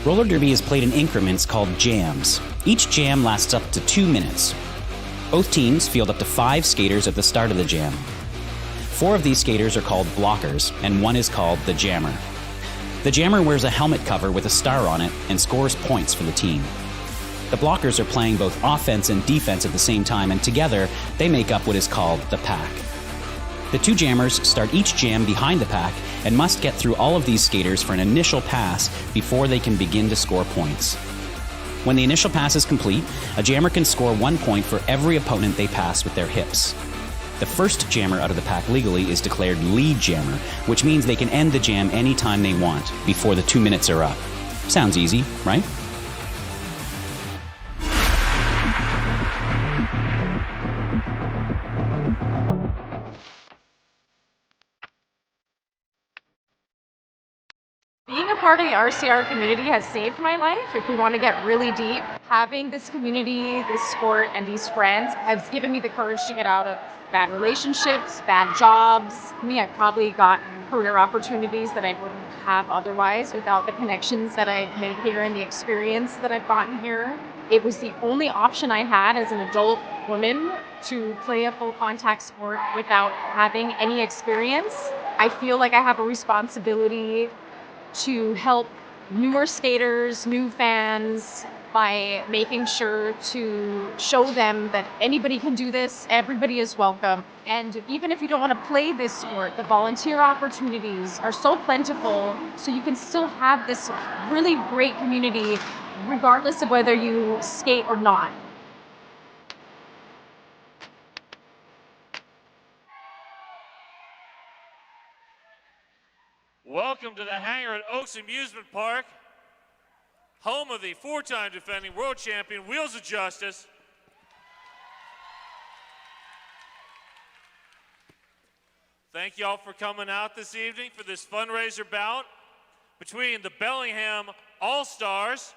Roller derby is played in increments called jams. Each jam lasts up to 2 minutes. Both teams field up to 5 skaters at the start of the jam. 4 of these skaters are called blockers, and 1 is called the jammer. The jammer wears a helmet cover with a star on it and scores points for the team. The blockers are playing both offense and defense at the same time, and together they make up what is called the pack. The 2 jammers start each jam behind the pack and must get through all of these skaters for an initial pass before they can begin to score points. When the initial pass is complete, a jammer can score 1 point for every opponent they pass with their hips. The first jammer out of the pack legally is declared lead jammer, which means they can end the jam anytime they want before the 2 minutes are up. Sounds easy, right? Being a part of the RCR community has saved my life. If we want to get really deep, having this community, this sport, and these friends has given me the courage to get out of bad relationships, bad jobs. I've probably gotten career opportunities that I wouldn't have otherwise without the connections that I've made here and the experience that I've gotten here. It was the only option I had as an adult woman to play a full contact sport without having any experience. I feel like I have a responsibility to help newer skaters, new fans, by making sure to show them that anybody can do this, everybody is welcome. And even if you don't want to play this sport, the volunteer opportunities are so plentiful, so you can still have this really great community regardless of whether you skate or not. Welcome to the hangar at Oaks Amusement Park, home of the 4-time defending world champion, Wheels of Justice. Thank you all for coming out this evening for this fundraiser bout between the Bellingham All-Stars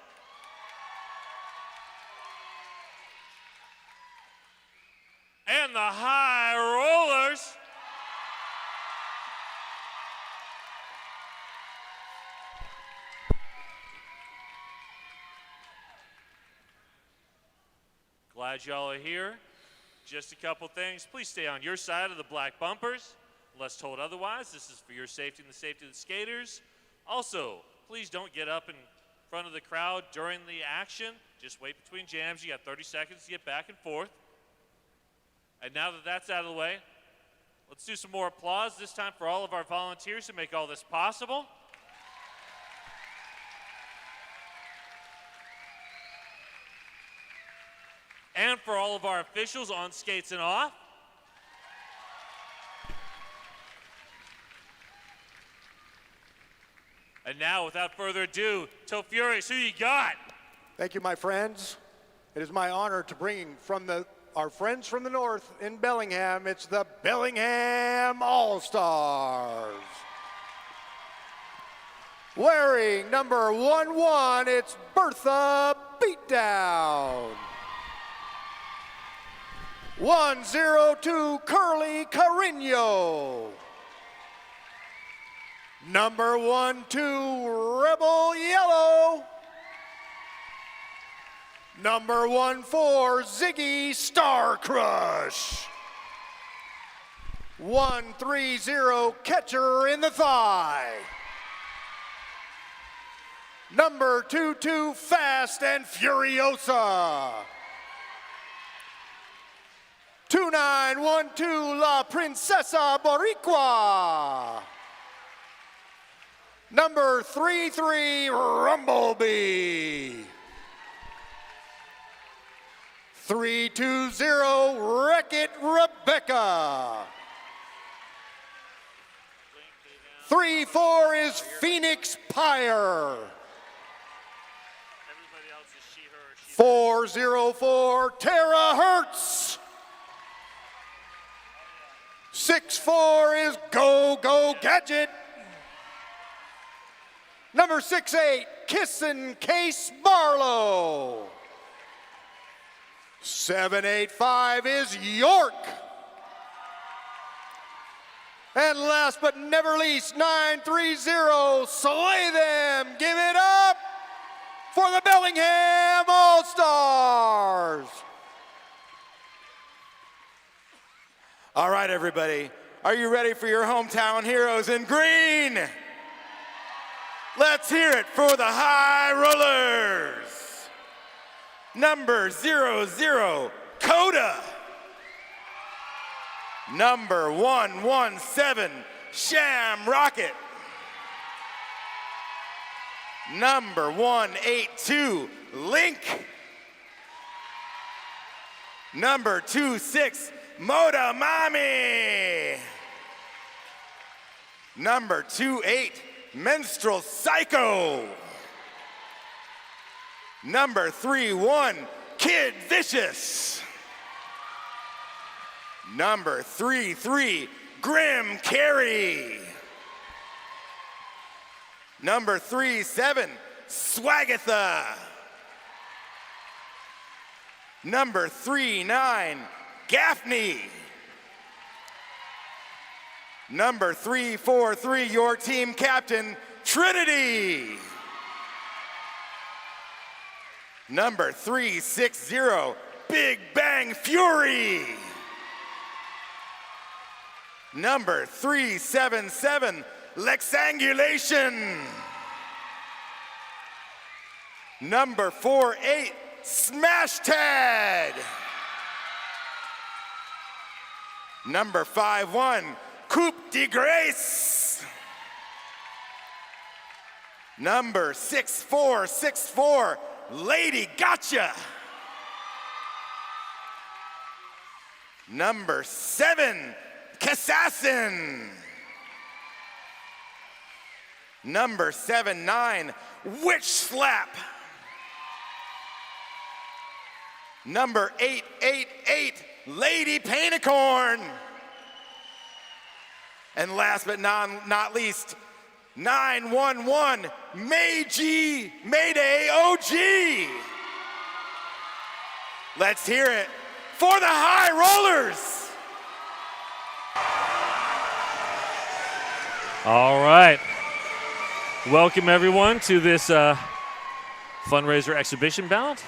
and the High Rollers. Glad y'all are here. Just a couple things. Please stay on your side of the black bumpers. Unless told otherwise, this is for your safety and the safety of the skaters. Also, please don't get up in front of the crowd during the action. Just wait between jams. You got 30 seconds to get back and forth. And now that that's out of the way, let's do some more applause, this time for all of our volunteers who make all this possible. And for all of our officials on skates and off. And now, without further ado, Tofurious, who you got? Thank you, my friends. It is my honor to bring from our friends from the north in Bellingham, it's the Bellingham All-Stars. Wearing number 11, it's Bertha Beatdown. 102, Curly Carino. Number 12, Rebel Yellow. Number 14, Ziggy Star Crush. 130, Catcher in the Thigh. Number 22, Fast and Furiosa. 2912, La Princesa Boricua. Number 33, Rumblebee. 320, Wreck-It Rebecca. 34 is Phoenix Pyre. 404, Tara Hertz. 64 is Go Go Gadget. Number 68, Kissin' Case Barlow. 785 is York. And last but never least, 930, Slay Them. Give it up for the Bellingham All-Stars. All right, everybody. Are you ready for your hometown heroes in green? Let's hear it for the High Rollers. Number 00, Coda. Number 117, Sham Rocket. Number 182, Link. Number 26, Moda Mami. Number 28, Menstrual Psycho. Number 31, Kid Vicious. Number 33, Grim Carey. Number 37, Swagatha. Number 39, Gaffney. Number 343, your team captain, Trinity. Number 360, Big Bang Fury. Number 377, Lexangulation. Number 48, Smash Tag. Number 51, Coupe de Grace. Number 6464, Lady Gotcha. Number 7, Kassassin. Number 79, Witch Slap. Number 888, Lady Painicorn. And last but not least, 911, Meiji Mayday OG. Let's hear it for the High Rollers. All right. Welcome, everyone, to this fundraiser exhibition bout.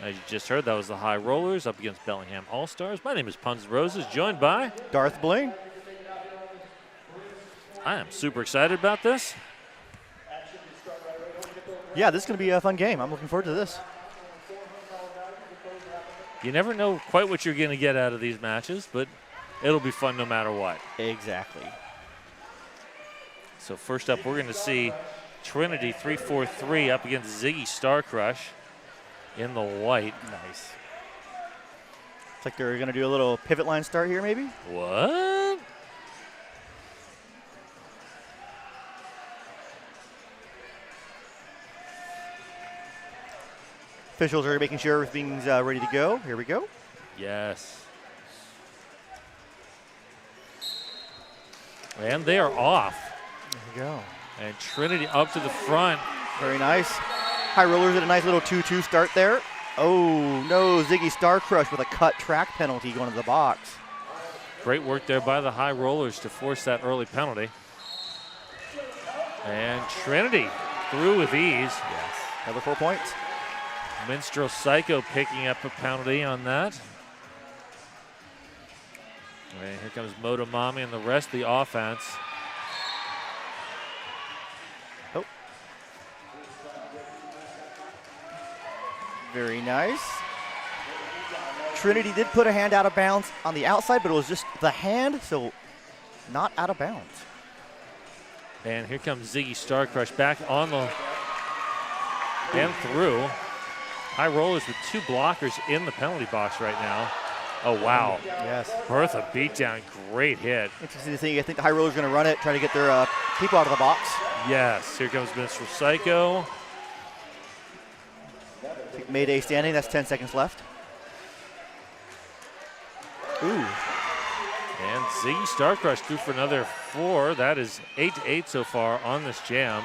As you just heard, that was the High Rollers up against Bellingham All-Stars. My name is Puns and Roses, joined by Darth Blaine. I am super excited about this. Yeah, this is going to be a fun game. I'm looking forward to this. You never know quite what you're going to get out of these matches, but it'll be fun no matter what. Exactly. So first up, we're going to see Trinity 343 up against Ziggy Star Crush in the white. Nice. Looks like they're going to do a little pivot line start here, maybe? What? Officials are making sure everything's ready to go. Here we go. Yes. And they are off. There we go. And Trinity up to the front. Very nice. High Rollers did a nice little 2-2 start there. Oh, no. Ziggy Star Crush with a cut track penalty going to the box. Great work there by the High Rollers to force that early penalty. And Trinity through with ease. Yes. Another 4 points. Minstrel Psycho picking up a penalty on that. And here comes Motomami and the rest of the offense. Oh. Very nice. Trinity did put a hand out of bounds on the outside, but it was just the hand, so not out of bounds. And here comes Ziggy Star Crush back on the and through. High Rollers with 2 blockers in the penalty box right now. Oh, wow. Yes. Bertha beatdown, great hit. Interesting to see. I think the High Rollers are going to run it, try to get their people out of the box. Yes, here comes Minstrel Psycho. Mayday standing, that's 10 seconds left. Ooh. And Ziggy Star Crush through for another 4. That is 8-8 so far on this jam.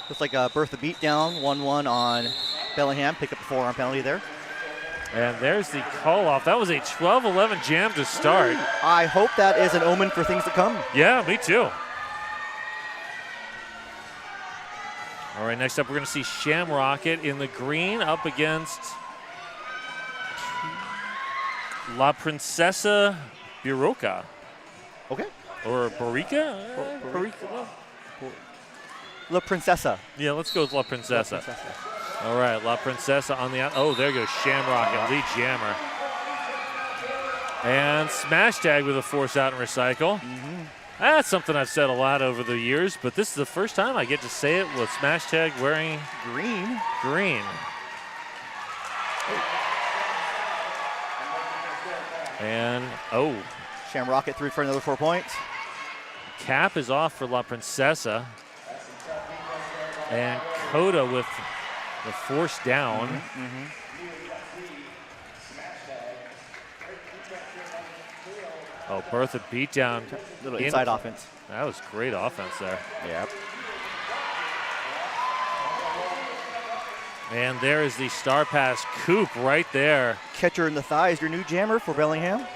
Looks like Bertha beatdown, 1-1 on Bellingham. Pick up a forearm penalty there. And there's the call off. That was a 12-11 jam to start. I hope that is an omen for things to come. Yeah, me too. right, next up we're going to see Shamrocket in the green up against La Princesa Biroka. Okay. Or Barica? Barica? La Princesa. Yeah, let's go with La Princesa. La Princesa. All right, La Princesa on the out. Oh, there goes Shamrocket, lead jammer. And smash tag with a force out and recycle. That's something I've said a lot over the years, but this is the first time I get to say it with smash tag wearing Green. green. And, oh, Shamrocket through for another 4 points. cap is off for La Princesa. And Coda with the force down. Oh, Bertha beat down. Little inside offense. That was great offense there. Yep. And there is the star pass Coop right there. Catcher in the thigh is your new jammer for Bellingham.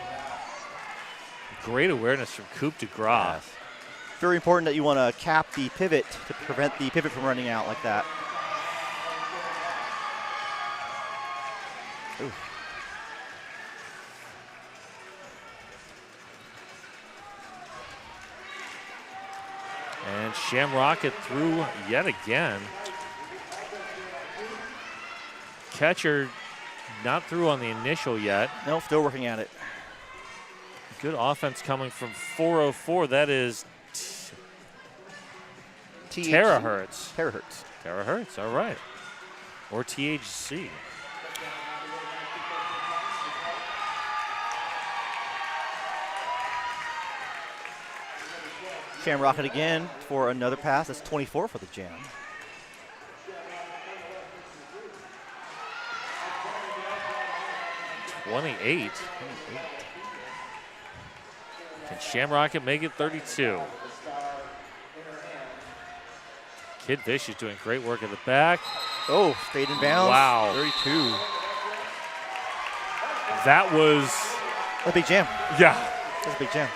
Great awareness from Coop to Graf. Yes. Very important that you want to cap the pivot to prevent the pivot from running out like that. Ooh. And Shamrocket through yet again. Catcher not through on the initial yet. No, still working at it. Good offense coming from 404. That is Terahertz. Terahertz. Terahertz, all right. Or THC. Shamrocket again for another pass. That's 24 for the jam. $28. Can Shamrocket make it 32? Kid Fish is doing great work at the back. Oh, stayed in bounds. Wow. 32. That was, That's a big jam. yeah. That's a big jam.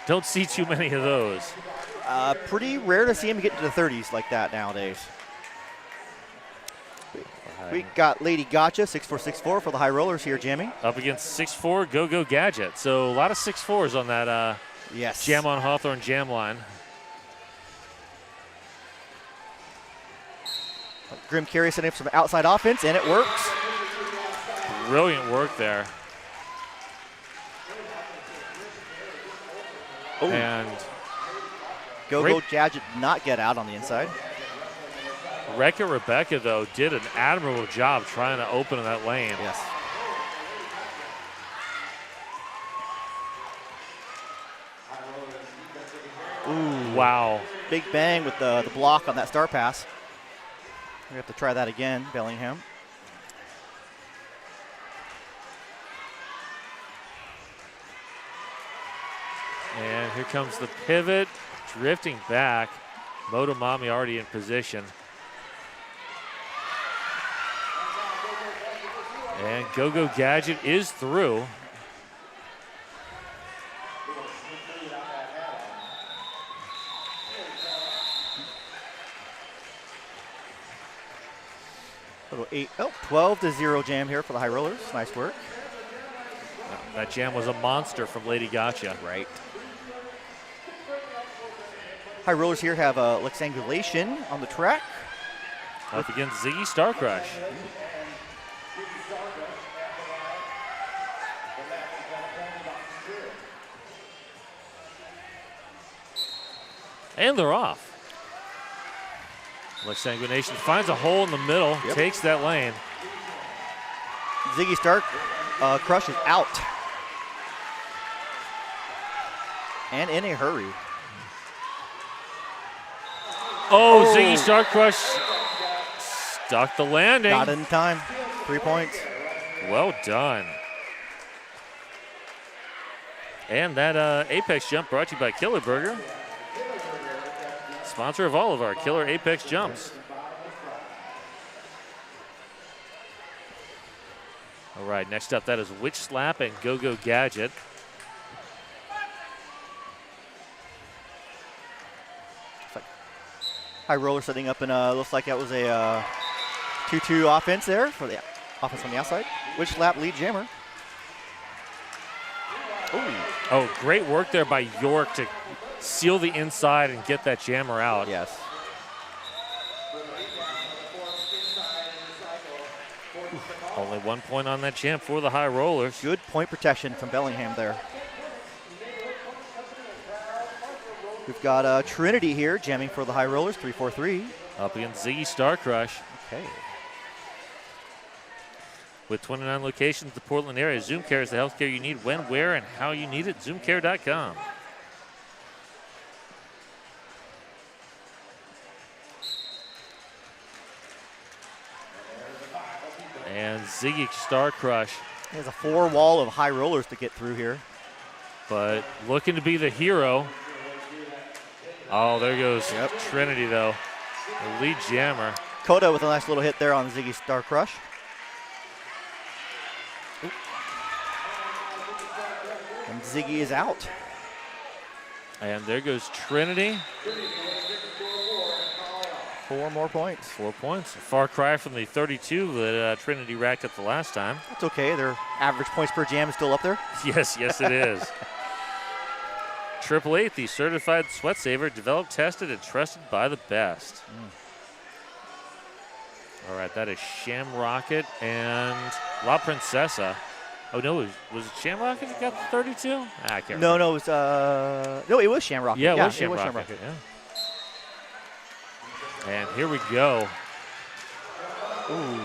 Don't see too many of those. Pretty rare to see him get to the 30s like that nowadays. We got Lady Gotcha, 6464 for the high rollers here jamming. Up against 6'4", Go-Go Gadget. So a lot of 6'4s on that Yes. Jam on Hawthorne jam line. Grim Carey setting up some outside offense, and it works. Brilliant work there. Ooh. And Go-Go Gadget did not get out on the inside. Wreck-It Rebecca, though, did an admirable job trying to open that lane. Yes. Ooh. Wow. Big bang with the block on that star pass. We have to try that again, Bellingham. And here comes the pivot, drifting back. Motomami already in position. And Go-Go Gadget is through. Little 12-0 jam here for the high rollers. Nice work. That jam was a monster from Lady Gotcha. Right. High rollers here have a Lexangulation on the track. Up against Ziggy Star Crush. And they're off. Lexanguination finds a hole in the middle, takes that lane. Ziggy Star Crush is out. And in a hurry. Oh, Ziggy Star Crush stuck the landing. Got it in time. 3 points. Well done. And that Apex jump brought to you by Killer Burger, sponsor of all of our Killer Apex jumps. All right, next up, that is Witch Slap and Go-Go Gadget. High roller setting up in a, looks like that was a 2-2 offense there for the offense on the outside. Which lap lead jammer. Ooh. Oh, great work there by York to seal the inside and get that jammer out. Yes. Only 1 point on that jam for the high rollers. Good point protection from Bellingham there. We've got Trinity here jamming for the high rollers, 3-4-3. Up against Ziggy Star Crush. Okay. With 29 locations in the Portland area, ZoomCare is the healthcare you need when, where, and how you need it. ZoomCare.com. And Ziggy Star Crush. There's a 4 wall of high rollers to get through here. But looking to be the hero. Oh, there goes Trinity, though. The lead jammer. Coda with a nice little hit there on Ziggy Star Crush. Oop. And Ziggy is out. And there goes Trinity. 4 more points. 4 points. A far cry from the 32 that Trinity racked up the last time. That's okay. Their average points per jam is still up there. Yes, it is. 888, the certified sweat saver, developed, tested, and trusted by the best. All right, that is Sham Rocket and La Princesa. Oh, no, was it Sham Rocket that got the 32? I can't remember. No, it was no, it was Sham Rocket. Yeah, it was Sham Rocket. Yeah. And here we go. Ooh.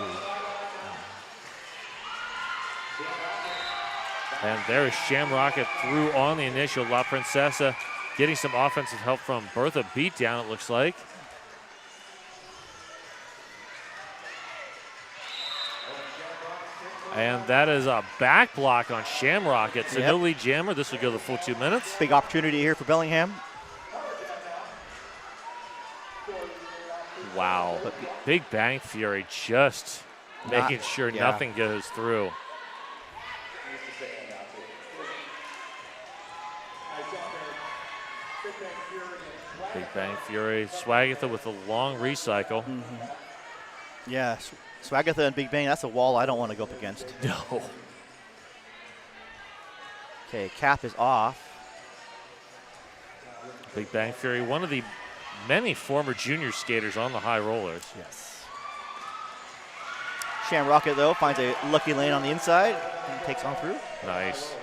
And there is Sham Rocket through on the initial. La Princesa getting some offensive help from Bertha Beatdown, it looks like. And that is a back block on Sham Rocket. So no lead jammer. This will go the full 2 minutes. Big opportunity here for Bellingham. Wow. Big Bang Fury just making sure nothing goes through. Big Bang Fury. Swagatha with a long recycle. Yeah, Swagatha and Big Bang, that's a wall I don't want to go up against. No. Okay, cap is off. Big Bang Fury, one of the many former junior skaters on the high rollers. Yes. Sham Rocket, though, finds a lucky lane on the inside and takes on through. Nice.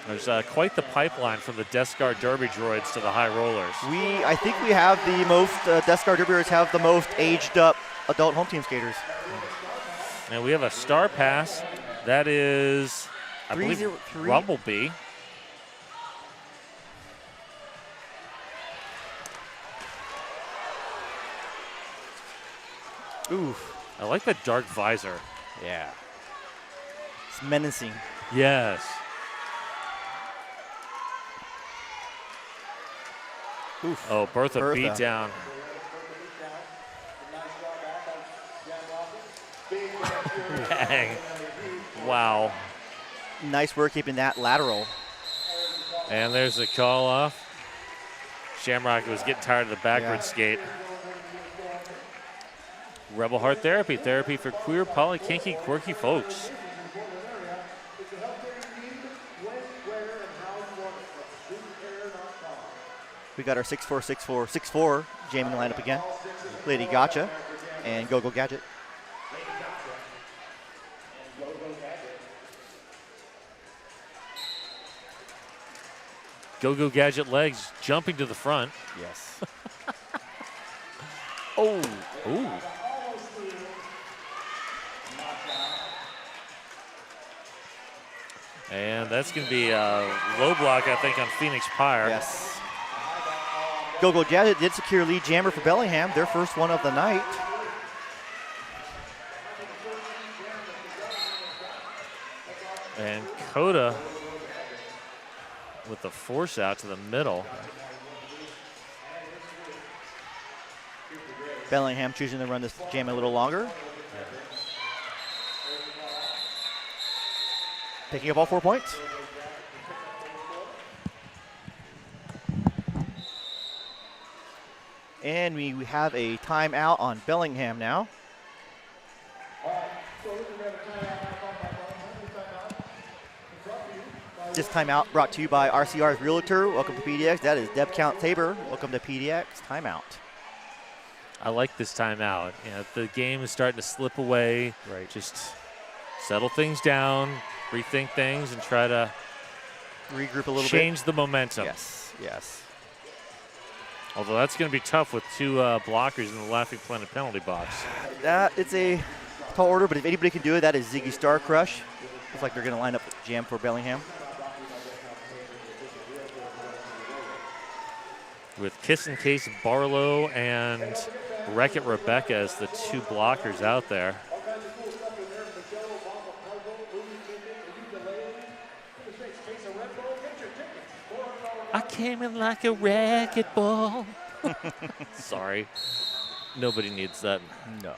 There's quite the pipeline from the Death Scar Derby droids to the high rollers. I think we have the most, Death Scar Derbyers have the most aged up adult home team skaters. And we have a star pass. That is, I believe, 303. Rumblebee. Oof. I like that dark visor. Yeah. It's menacing. Yes. Oof. Oh, Bertha beat down. Dang. Wow. Nice work keeping that lateral. And there's the call off. Shamrock was getting tired of the backward skate. Rebel Heart Therapy, therapy for queer, poly, kinky, quirky folks. We got our 6-4 jamming lineup again. Lady Gotcha and Go Go Gadget. Go Go Gadget legs jumping to the front. Yes. Oh. Ooh. And that's going to be a low block, I think, on Phoenix Pyre. Yes. Go Go Gadget did secure lead jammer for Bellingham, their first one of the night. And Coda with the force out to the middle. Bellingham choosing to run this jam a little longer. Picking up all 4 points. And we have a timeout on Bellingham now. This timeout brought to you by RCR's Realtor. Welcome to PDX. That is Deb Count Tabor. Welcome to PDX. Timeout. I like this timeout. You know, the game is starting to slip away. Right. Just settle things down, rethink things, and try to Regroup a little bit. change the momentum. Yes, yes. Although that's going to be tough with 2 blockers in the Laughing Planet penalty box. It's a tall order, but if anybody can do it, that is Ziggy Star Crush. Looks like they're going to line up jam for Bellingham. With Kiss and Case Barlow and Wreck-It Rebecca as the 2 blockers out there. I came in like a racket ball. Sorry. Nobody needs that. No.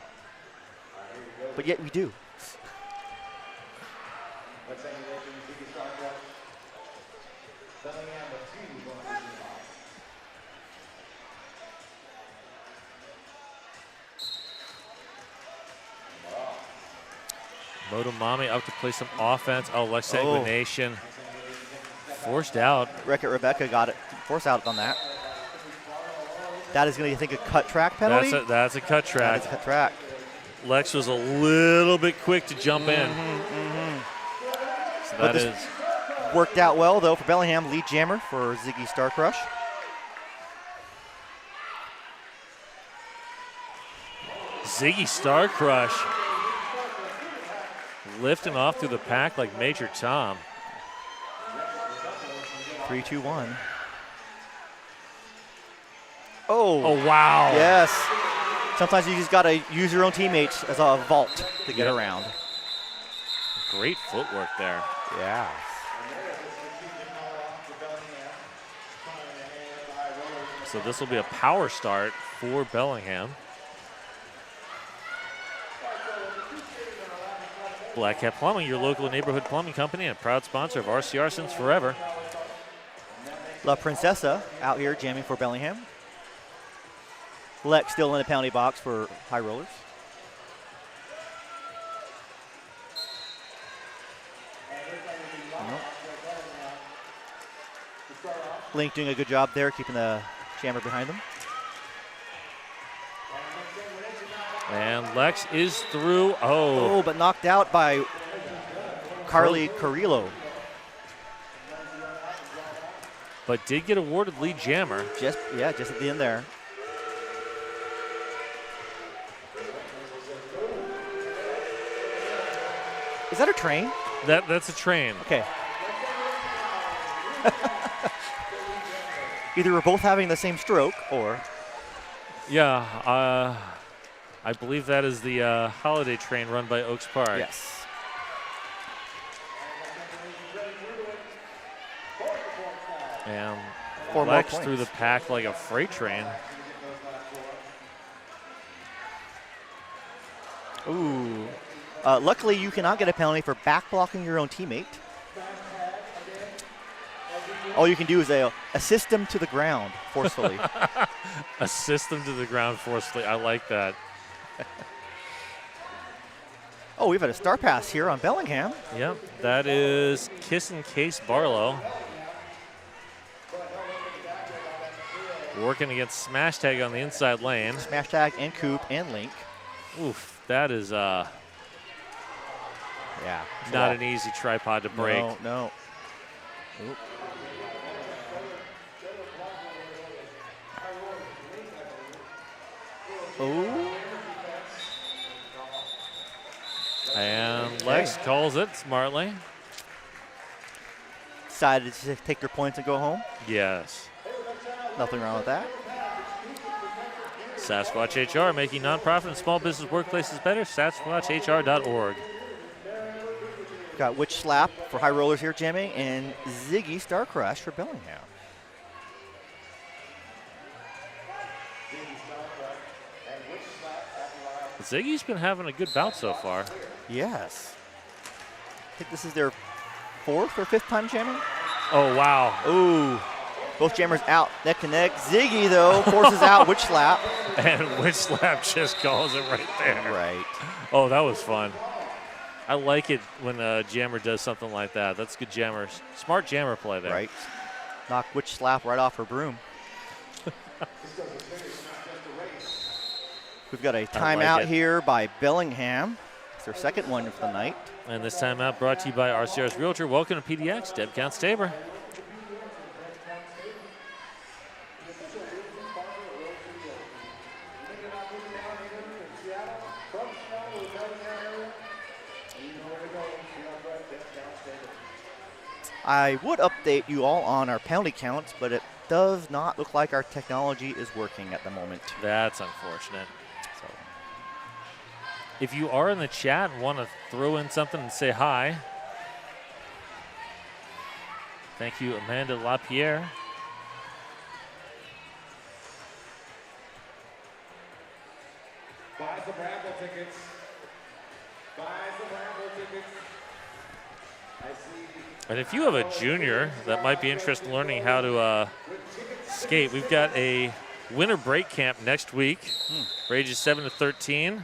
But yet we do. Motomami up to play some offense. Oh, left sanguination. Forced out. Wreck-It Rebecca got it. Force out on that. That is going to, I think, a cut track penalty. That's a cut track. That's a cut track. Lex was a little bit quick to jump in. So that is worked out well, though, for Bellingham. Lead jammer for Ziggy Star Crush. Ziggy Star Crush lifting off through the pack like Major Tom. 3-2-1. Oh. Oh, wow. Yes. Sometimes you just got to use your own teammates as a vault to get around. Great footwork there. Yeah. So this will be a power start for Bellingham. Black Cat Plumbing, your local neighborhood plumbing company and a proud sponsor of RCR since forever. La Princesa out here jamming for Bellingham. Lex still in the penalty box for High Rollers. Nope. Link doing a good job there, keeping the jammer behind them. And Lex is through. Oh, but knocked out by Carly Carrillo. But did get awarded lead jammer. Just at the end there. Is that a train? That's a train. Okay. Either we're both having the same stroke or... Yeah, I believe that is the holiday train run by Oaks Park. Yes. And 4 more Lex points. through the pack like a freight train. Ooh. Luckily, you cannot get a penalty for back blocking your own teammate. All you can do is assist them to the ground forcefully. Assist them to the ground forcefully. I like that. Oh, we've had a star pass here on Bellingham. Yep, that is Kiss and Case Barlow. Working against Smash Tag on the inside lane. Smash Tag and Coop and Link. Oof, that is Yeah. not an easy tripod to break. No. Oop. Oh. And Lex calls it smartly. Decided to take their points and go home. Yes. Nothing wrong with that. Sasquatch HR, making nonprofit and small business workplaces better. SasquatchHR.org. Got Witch Slap for High Rollers here jamming, and Ziggy Star Crush for Bellingham. Ziggy's been having a good bout so far. Yes. I think this is their 4th or 5th time jamming. Oh, wow. Ooh. Both jammers out, neck to neck. Ziggy, though, forces out witch slap. And witch slap just calls it right there. Right. Oh, that was fun. I like it when a jammer does something like that. That's good jammer. Smart jammer play there. Right. Knock witch slap right off her broom. We've got a timeout here by Bellingham. It's their second one of the night. And this timeout brought to you by RCR's Realtor. Welcome to PDX, Deb Counts Tabor. I would update you all on our penalty counts, but it does not look like our technology is working at the moment. That's unfortunate. So, if you are in the chat and want to throw in something and say hi, thank you, Amanda LaPierre. Buy some raffle tickets. Buy some raffle tickets. I see. And if you have a junior that might be interested in learning how to skate, we've got a winter break camp next week for ages 7 to 13.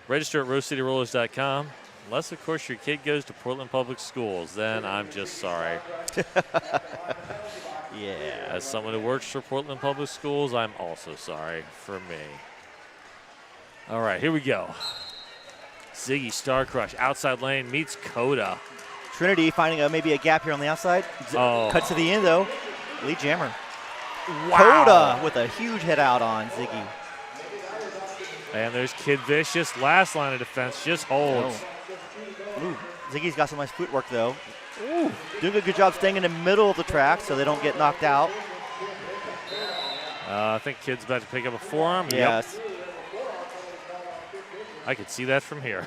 Register at rosecityrollers.com. Unless, of course, your kid goes to Portland Public Schools, then I'm just sorry. yeah. As someone who works for Portland Public Schools, I'm also sorry for me. All right, here we go. Ziggy Star Crush, outside lane, meets Coda. Trinity finding maybe a gap here on the outside. Cuts to the end, though. Lead jammer. Wow. Coda with a huge head out on Ziggy. And there's Kid Vicious, last line of defense, just holds. Ooh, Ziggy's got some nice footwork, though. Ooh, doing a good job staying in the middle of the track so they don't get knocked out. I think Kid's about to pick up a forearm. Yes. Yep. I could see that from here.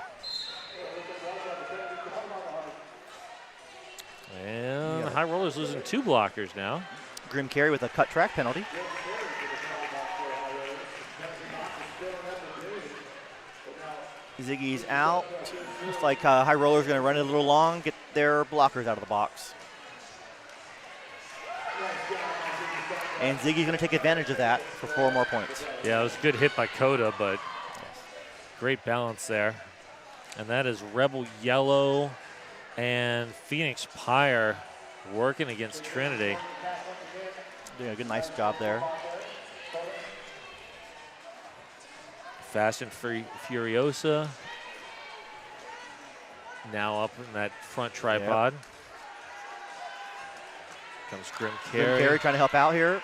And High Rollers losing 2 blockers now. Grim carry with a cut track penalty. Ziggy's out. Looks like High Rollers going to run it a little long, get their blockers out of the box. And Ziggy's going to take advantage of that for 4 more points. Yeah, it was a good hit by Coda, but great balance there. And that is Rebel Yellow and Phoenix Pyre working against Trinity. Doing a good, nice job there. Fast and Furiosa now up in that front tripod. Yep. Comes Grim Carry. Grim carry trying to help out here.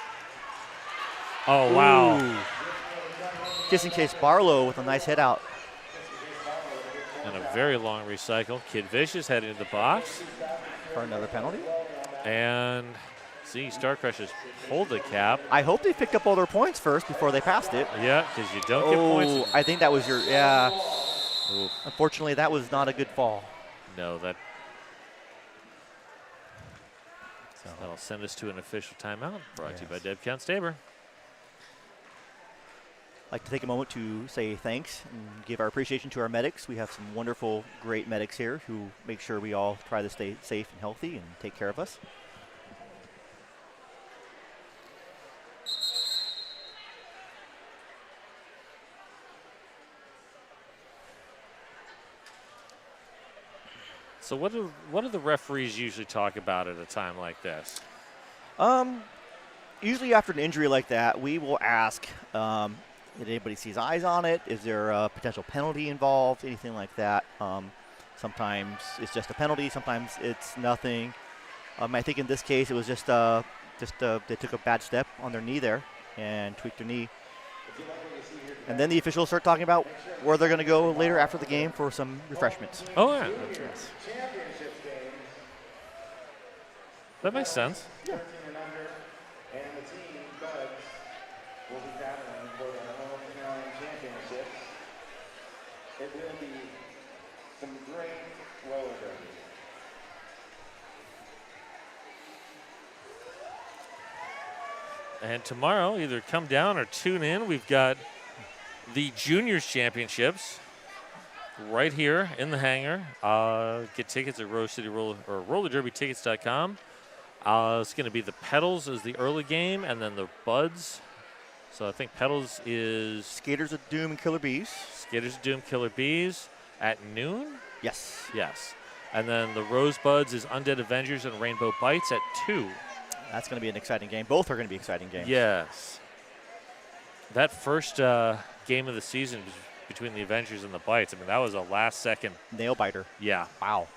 Oh, wow. Ooh. Just in case Barlow with a nice hit out. And a very long recycle. Kid Vicious heading to the box. For another penalty. And see, Star Crushers hold the cap. I hope they picked up all their points first before they passed it. Yeah, because you don't get points. I think that was your, yeah. Oof. Unfortunately, that was not a good fall. No, that'll send us to an official timeout brought to you by Deb Counts Tabor. I'd like to take a moment to say thanks and give our appreciation to our medics. We have some wonderful, great medics here who make sure we all try to stay safe and healthy and take care of us. So what do the referees usually talk about at a time like this? Usually after an injury like that, we will ask, did anybody see his eyes on it? Is there a potential penalty involved? Anything like that. Sometimes it's just a penalty. Sometimes it's nothing. I think in this case it was just they took a bad step on their knee there and tweaked their knee. And then the officials start talking about where they're going to go later after the game for some refreshments. Oh, yeah. Yes. That makes sense. Yeah. And the team Buds will be battling for the hometown championship. It will be some great roller derby. And tomorrow, either come down or tune in. We've got the Juniors Championships right here in the hangar. Get tickets at RollerDerbyTickets.com. It's going to be the Petals as the early game, and then the Buds. So I think Petals is Skaters of Doom and Killer Bees. Skaters of Doom, Killer Bees at noon? Yes. Yes. And then the Rosebuds is Undead Avengers and Rainbow Bites at 2. That's going to be an exciting game. Both are going to be exciting games. Yes. That first game of the season was between the Avengers and the Bites. I mean, that was a last-second Nail biter. Yeah. Wow.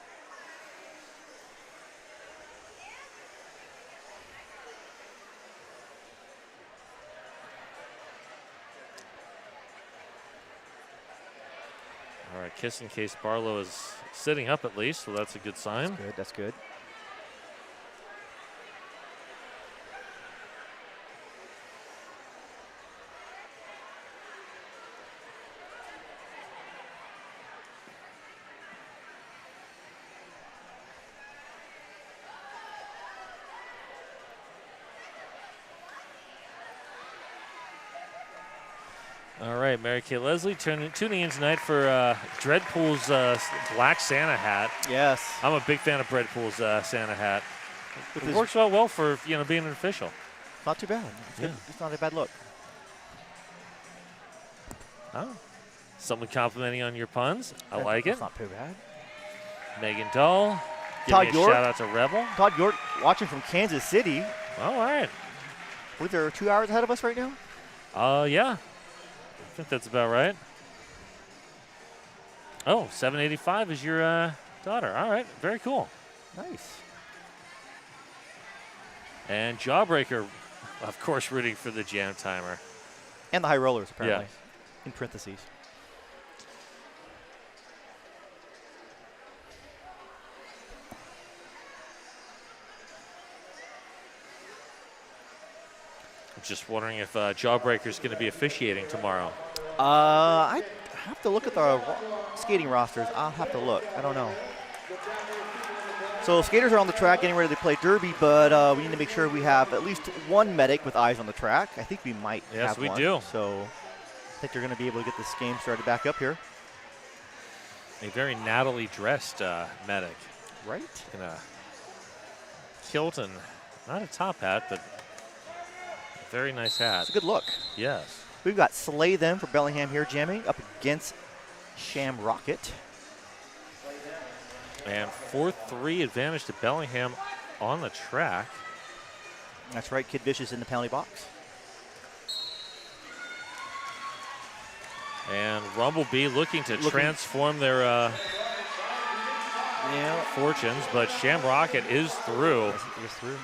All right, Kiss in Case Barlow is sitting up at least, so that's a good sign. That's good. That's good. All right, Mary Kay Leslie tuning in tonight for Dreadpool's Black Santa hat. Yes. I'm a big fan of Dreadpool's Santa hat. With It his- works out well for being an official. Not too bad. Yeah. It's not a bad look. Oh, someone complimenting on your puns. I like it. It's not too bad. Megan Dahl, give Todd me a York. shout out to Rebel. Todd York watching from Kansas City. All right. I believe they're 2 hours ahead of us right now. Yeah. I think that's about right. Oh, 785 is your daughter. All right, very cool. Nice. And Jawbreaker, of course, rooting for the Jam Timer. And the high rollers, apparently. Yeah. In parentheses. I'm just wondering if Jawbreaker's going to be officiating tomorrow. I have to look at the skating rosters. I'll have to look. I don't know. So skaters are on the track getting ready to play derby, but we need to make sure we have at least one medic with eyes on the track. I think we might Yes, have we one. do. So I think they're going to be able to get this game started back up here. A very nattily dressed medic Right? in a kilt and not a top hat, but a very nice hat. It's a good look. Yes. We've got Slay Them for Bellingham here jamming up against Sham Rocket. And 4-3 advantage to Bellingham on the track. That's right, Kid Vicious in the penalty box. And Rumblebee looking to transform their fortunes, but Shamrocket is through. Is through.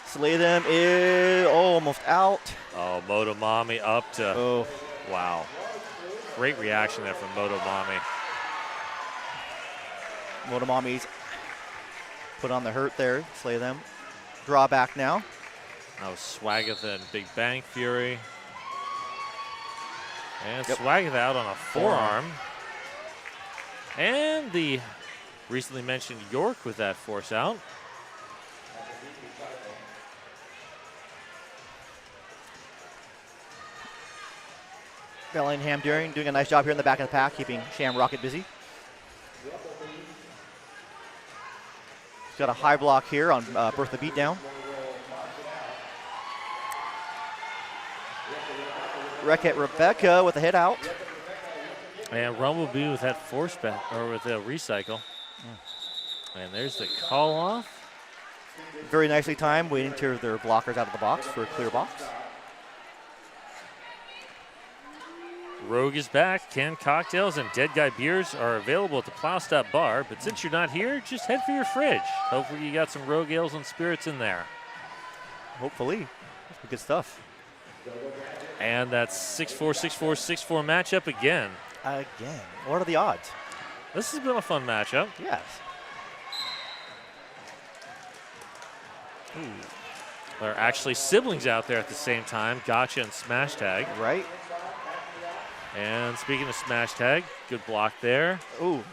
Slay Them is almost out. Oh, Motomami up to, Oh, wow. Great reaction there from Motomami. Motomami's put on the hurt there. Slay Them. Draw back now. That was Swagatha and Big Bang Fury. And Yep. Swagatha out on a forearm. And the recently mentioned York with that force out. Bellingham doing a nice job here in the back of the pack, keeping Sham Rocket busy. He's got a high block here on Bertha Beatdown. Wreck-It Rebecca with a hit out. And Rumblebee with that force back, or with a recycle. And there's the call off. Very nicely timed, waiting till their blockers out of the box for a clear box. Rogue is back. Canned cocktails and Dead Guy beers are available at the Plow Stop Bar. But since you're not here, just head for your fridge. Hopefully you got some Rogue ales and spirits in there. Hopefully. That's good stuff. And that's 6-4, 6-4, 6-4 matchup again. Again. What are the odds? This has been a fun matchup. Yes. There are actually siblings out there at the same time. Gotcha and Smash Tag. Right? And speaking of Smash Tag, good block there. Ooh.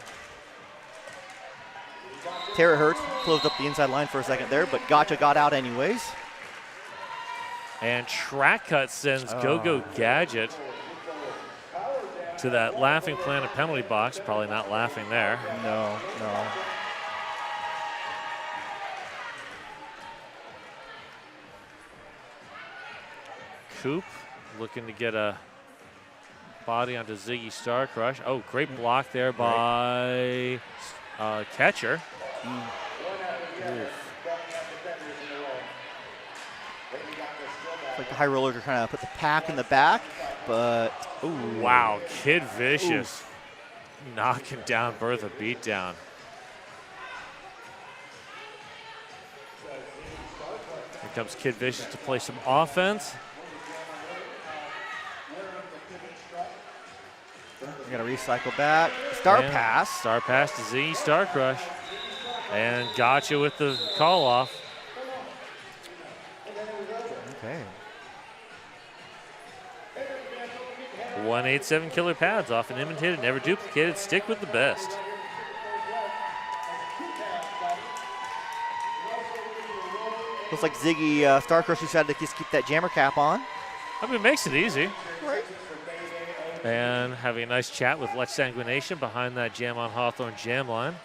Tara Hurts closed up the inside line for a second there, but Gotcha got out anyways. And Track Cut sends Go-Go Gadget to that Laughing Planet penalty box. Probably not laughing there. No. Coop looking to get a body onto Ziggy Starcrush. Oh, great block there by catcher. It's like the high rollers are trying to put the pack in the back, but ooh. Wow, Kid Vicious knocking down Bertha beatdown. Here comes Kid Vicious to play some offense. We're going to recycle back. Star pass. Star pass to Z Starcrush. And gotcha with the call off. Okay. 187 killer pads, often imitated, never duplicated. Stick with the best. Looks like Ziggy Starcrush decided to just keep that jammer cap on. I mean, it makes it easy. Right. And having a nice chat with Lex Sanguination behind that Jam on Hawthorne jam line.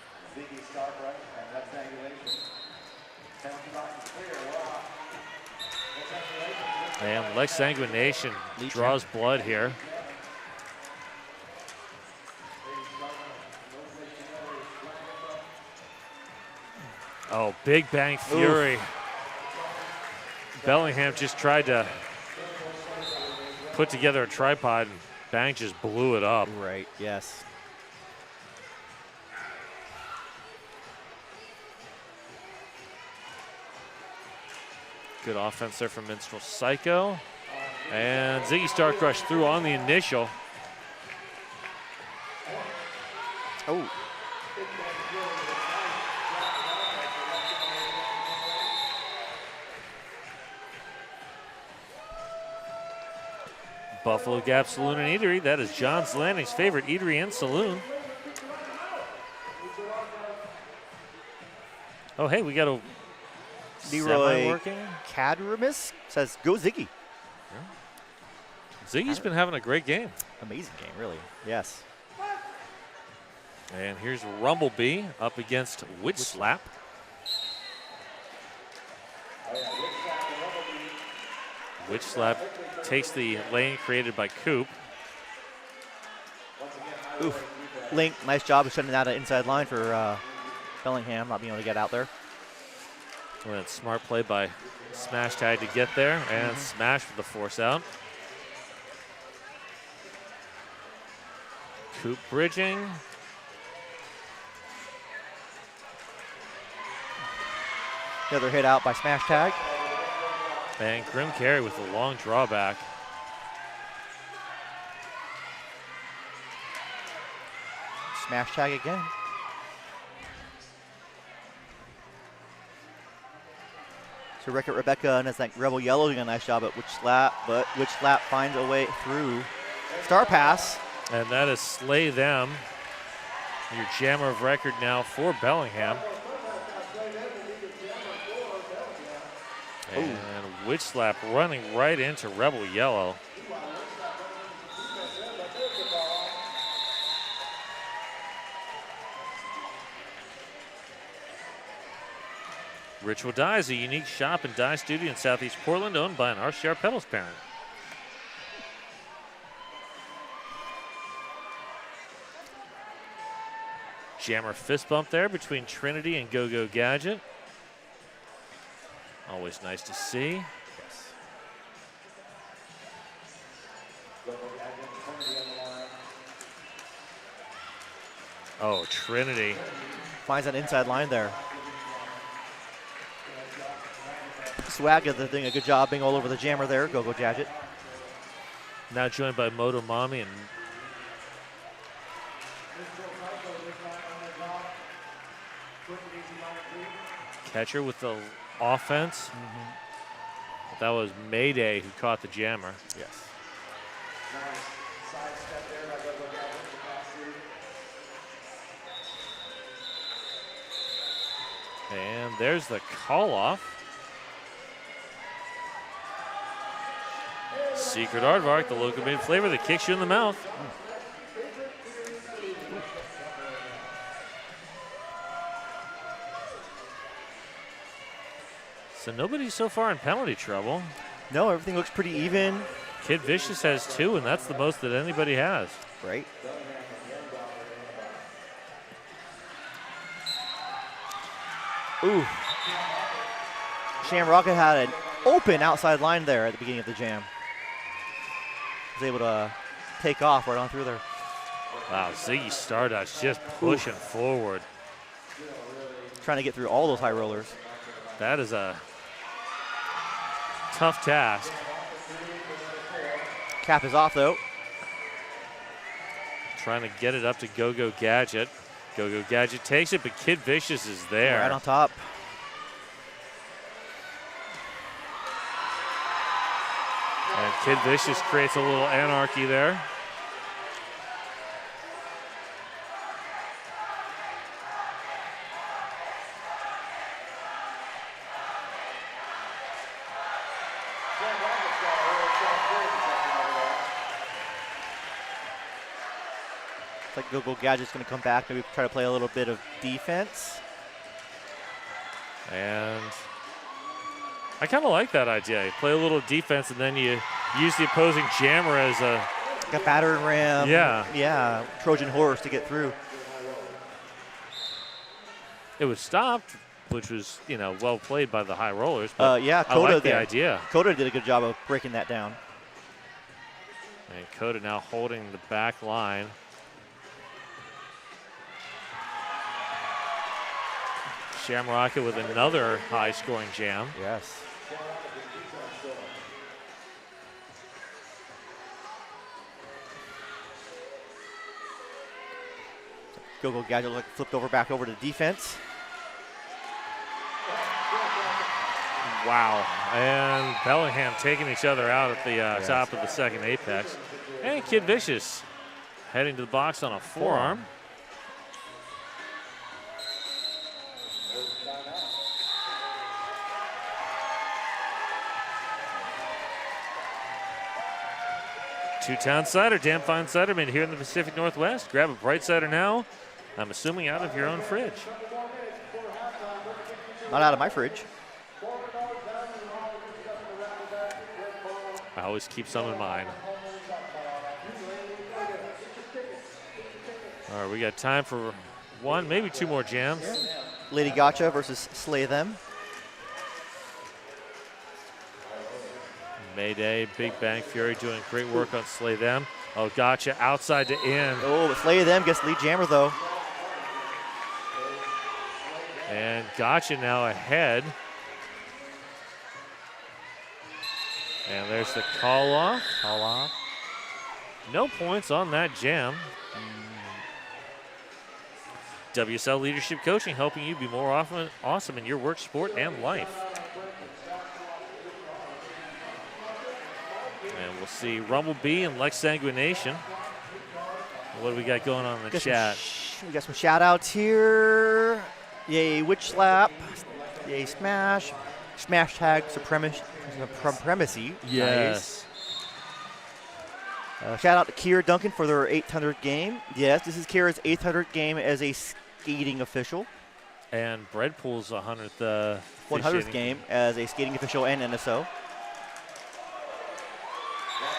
And Lex Sanguination draws blood here. Oh, Big Bang Fury. Oof. Bellingham just tried to put together a tripod and Bang just blew it up. Right, yes. Good offense there from Minstrel Psycho. And Ziggy Starcrush threw on the initial. Oh. Buffalo Gap Saloon and Eatery. That is John's Landing's favorite eatery and saloon. Oh, hey, we got a Leroy working. Cadremus says, go Ziggy. Yeah. Ziggy's been having a great game. Amazing game, really. Yes. And here's Rumblebee up against Witch Slap. Witch Slap takes the lane created by Coop. Oof. Link, nice job of sending out an inside line for Bellingham, not being able to get out there. Well, that's smart play by Smash Tag to get there, and Smash with the force out. Coop bridging. The other hit out by Smash Tag. And Grim Carry with a long drawback. Smash Tag again. So Rick at Rebecca and it's like Rebel Yellow doing a nice job at Witch Slap, but Witch Slap finds a way through. Star Pass. And that is Slay Them. Your jammer of record now for Bellingham. And Witch Slap running right into Rebel Yellow. Ritual Die is a unique shop and die studio in Southeast Portland owned by an RCR Pedals parent. Jammer fist bump there between Trinity and Go-Go Gadget. Always nice to see. Yes. Oh, Trinity. Finds an inside line there. Swag is doing a good job being all over the jammer there. Go-Go Gadget. Now joined by Moto Mommy and catcher with the offense. That was Mayday who caught the jammer. Yes. And there's the call off. Secret Aardvark, the local made flavor that kicks you in the mouth. So nobody so far in penalty trouble. No, everything looks pretty even. Kid Vicious has 2, and that's the most that anybody has. Right. Ooh. Shamrock had an open outside line there at the beginning of the jam. Was able to take off right on through there. Wow, Ziggy Stardust just pushing forward. Trying to get through all those high rollers. That is a tough task. Cap is off though. Trying to get it up to Go-Go Gadget. Go-Go Gadget takes it, but Kid Vicious is there. Right on top. And Kid Vicious creates a little anarchy there. It's like Go-Go Gadget's going to come back, maybe try to play a little bit of defense. And I kind of like that idea. You play a little defense, and then you use the opposing jammer as a... Got battering ram. Yeah. Yeah, Trojan horse to get through. It was stopped, which was, you know, well played by the high rollers. But Yeah, I Coda like the there. idea. Coda did a good job of breaking that down. And Coda now holding the back line. Shamrock with another high-scoring jam. Yes. Go-Go Gadget like flipped over back over to defense. Wow. And Bellingham taking each other out at the top of the second apex. And Kid Vicious heading to the box on a forearm. Two-town cider, damn fine cider made here in the Pacific Northwest. Grab a bright cider now. I'm assuming out of your own fridge. Not out of my fridge. I always keep some in mind. All right, we got time for one, maybe 2 more jams. Lady Gotcha versus Slay Them. Mayday, Big Bang Fury doing great work on Slay Them. Oh, Gotcha outside to in. Oh, but Slay Them gets lead jammer though. And Gotcha now ahead. And there's the call off. Call off. No points on that jam. WSL Leadership Coaching helping you be more awesome in your work, sport, and life. And we'll see Rumble B and Lex Sanguination. What do we got going on in the chat? We got some shout outs here. Yay, Witch Slap. Yay, Smash. Smash tag Supremacy. Yes. Nice. Shout out to Kira Duncan for their 800th game. Yes, this is Kira's 800th game as a skating official. And Breadpool's 100th 100th game as a skating official and NSO.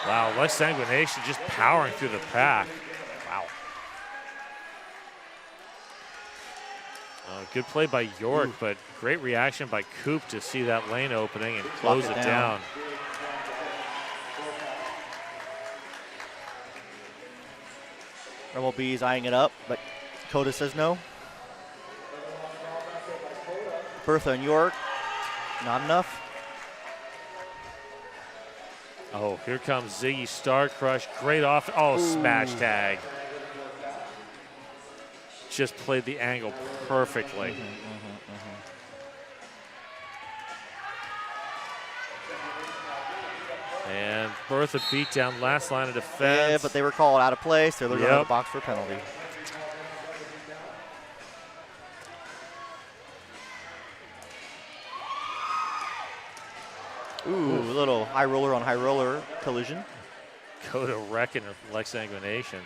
Wow, Lex Sanguination just powering through the pack. Wow. Good play by York, but great reaction by Coop to see that lane opening and close it down. Rumble B's eyeing it up, but Coda says no. Bertha and York, not enough. Oh, here comes Ziggy Star Crush. Great off. Oh, smash tag. Just played the angle perfectly. And Bertha beat down last line of defense. Yeah, but they were called out of place, so they're going to the box for a penalty. Ooh, a little high roller on high roller collision. Coda wrecking Lex Sanguination.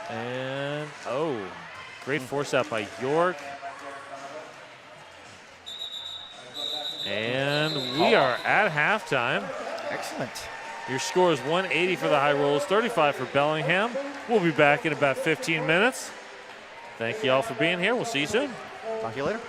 And, oh, great force out by York. And we are at halftime. Excellent. Your score is 180 for the High Rollers, 35 for Bellingham. We'll be back in about 15 minutes. Thank you all for being here. We'll see you soon. Talk to you later.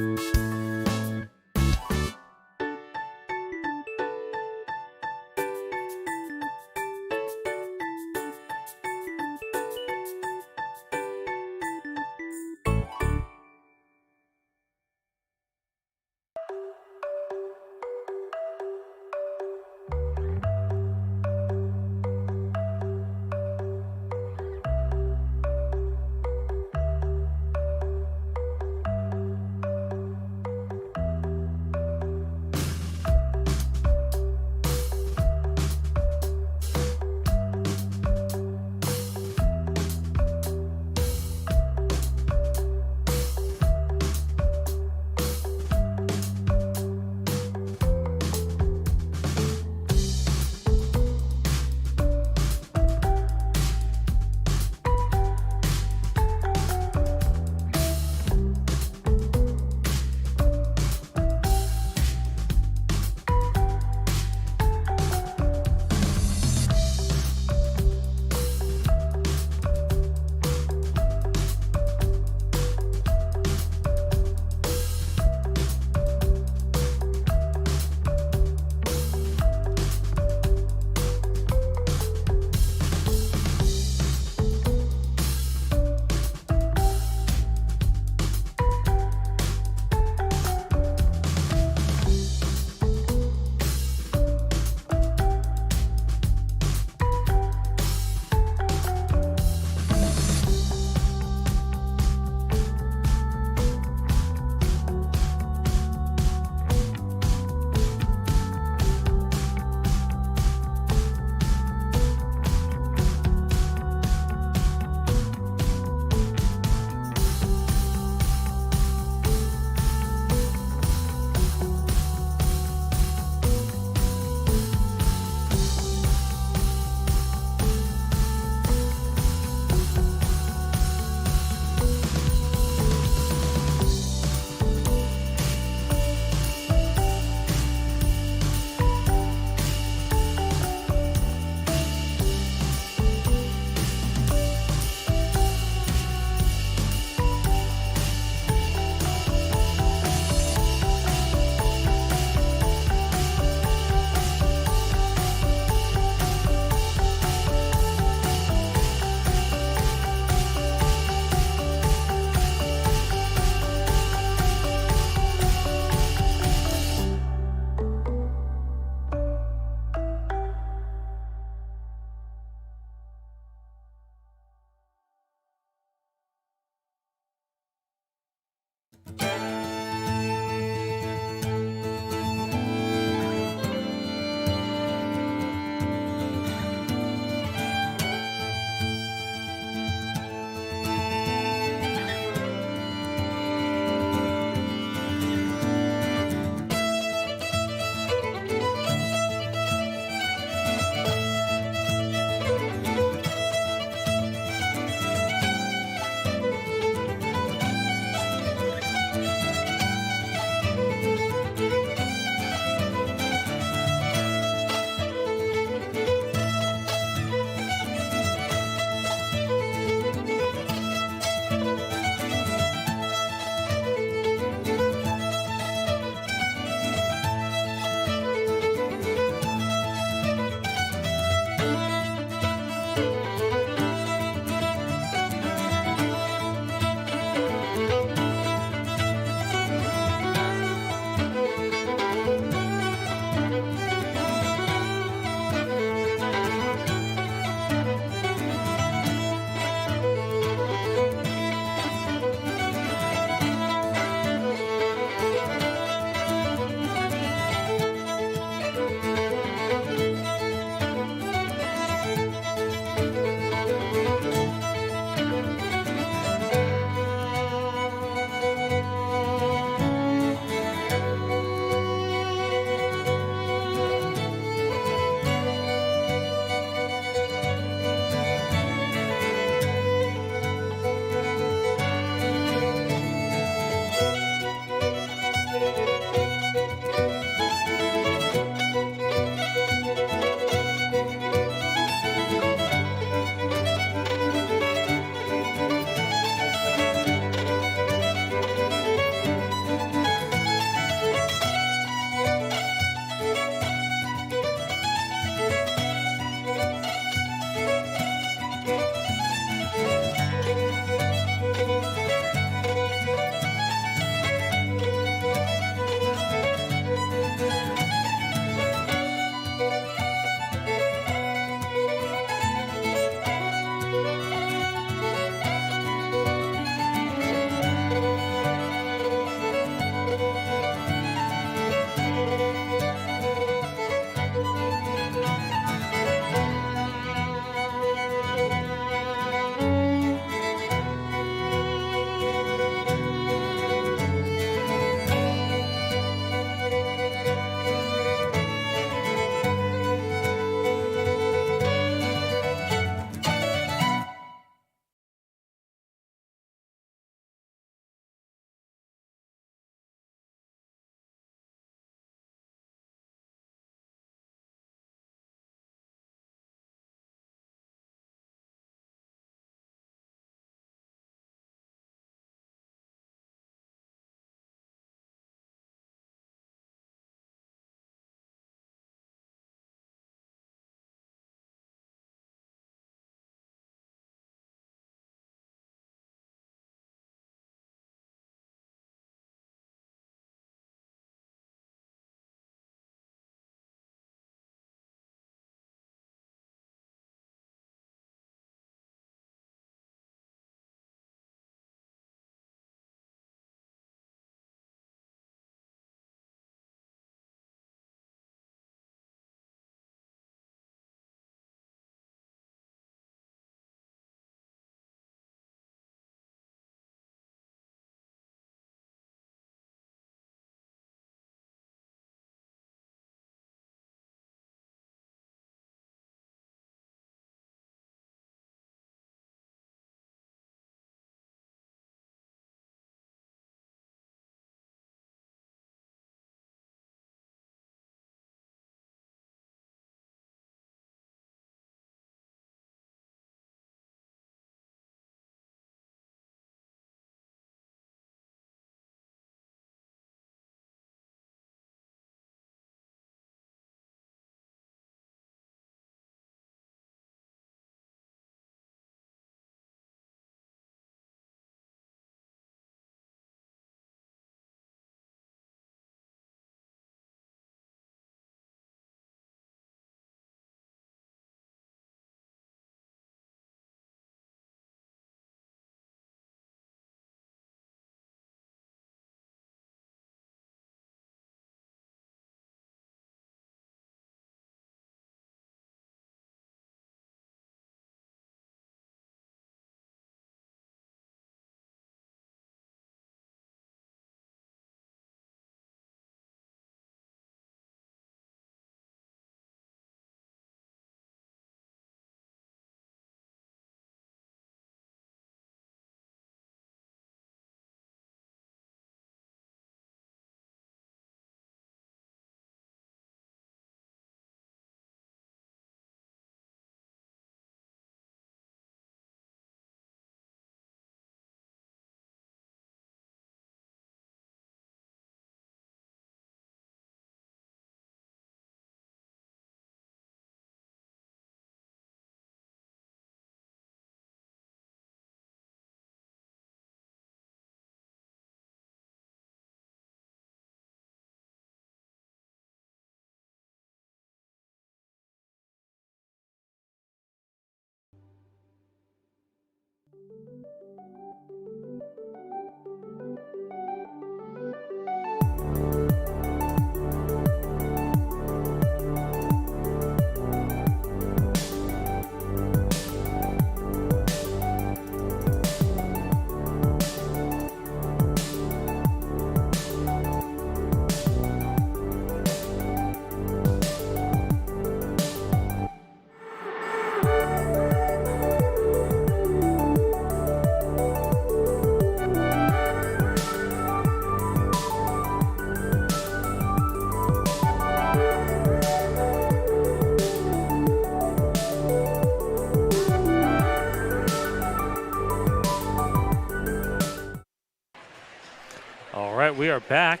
All right, we are back.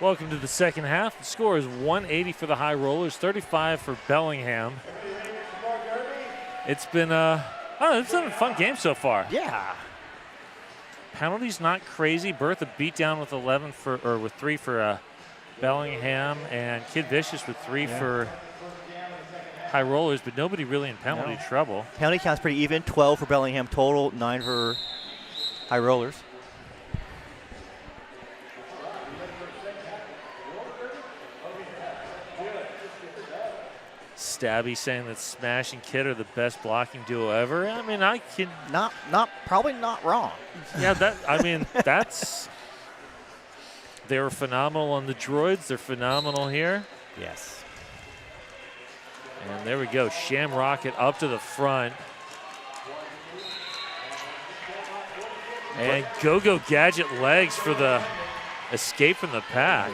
Welcome to the second half. The score is 180 for the High Rollers, 35 for Bellingham. It's been it's been a fun game so far. Yeah. Penalties not crazy. Bertha beat down with 3 for Bellingham, and Kid Vicious with 3 for High Rollers, but nobody really in penalty trouble. Penalty count's pretty even. 12 for Bellingham total, 9 for High Rollers. Stabby saying that Smash and Kid are the best blocking duo ever. I mean, I can Probably not wrong. Yeah, that's. They were phenomenal on the droids. They're phenomenal here. Yes. And there we go. Shamrocket up to the front. And Go-Go Gadget legs for the escape from the pack.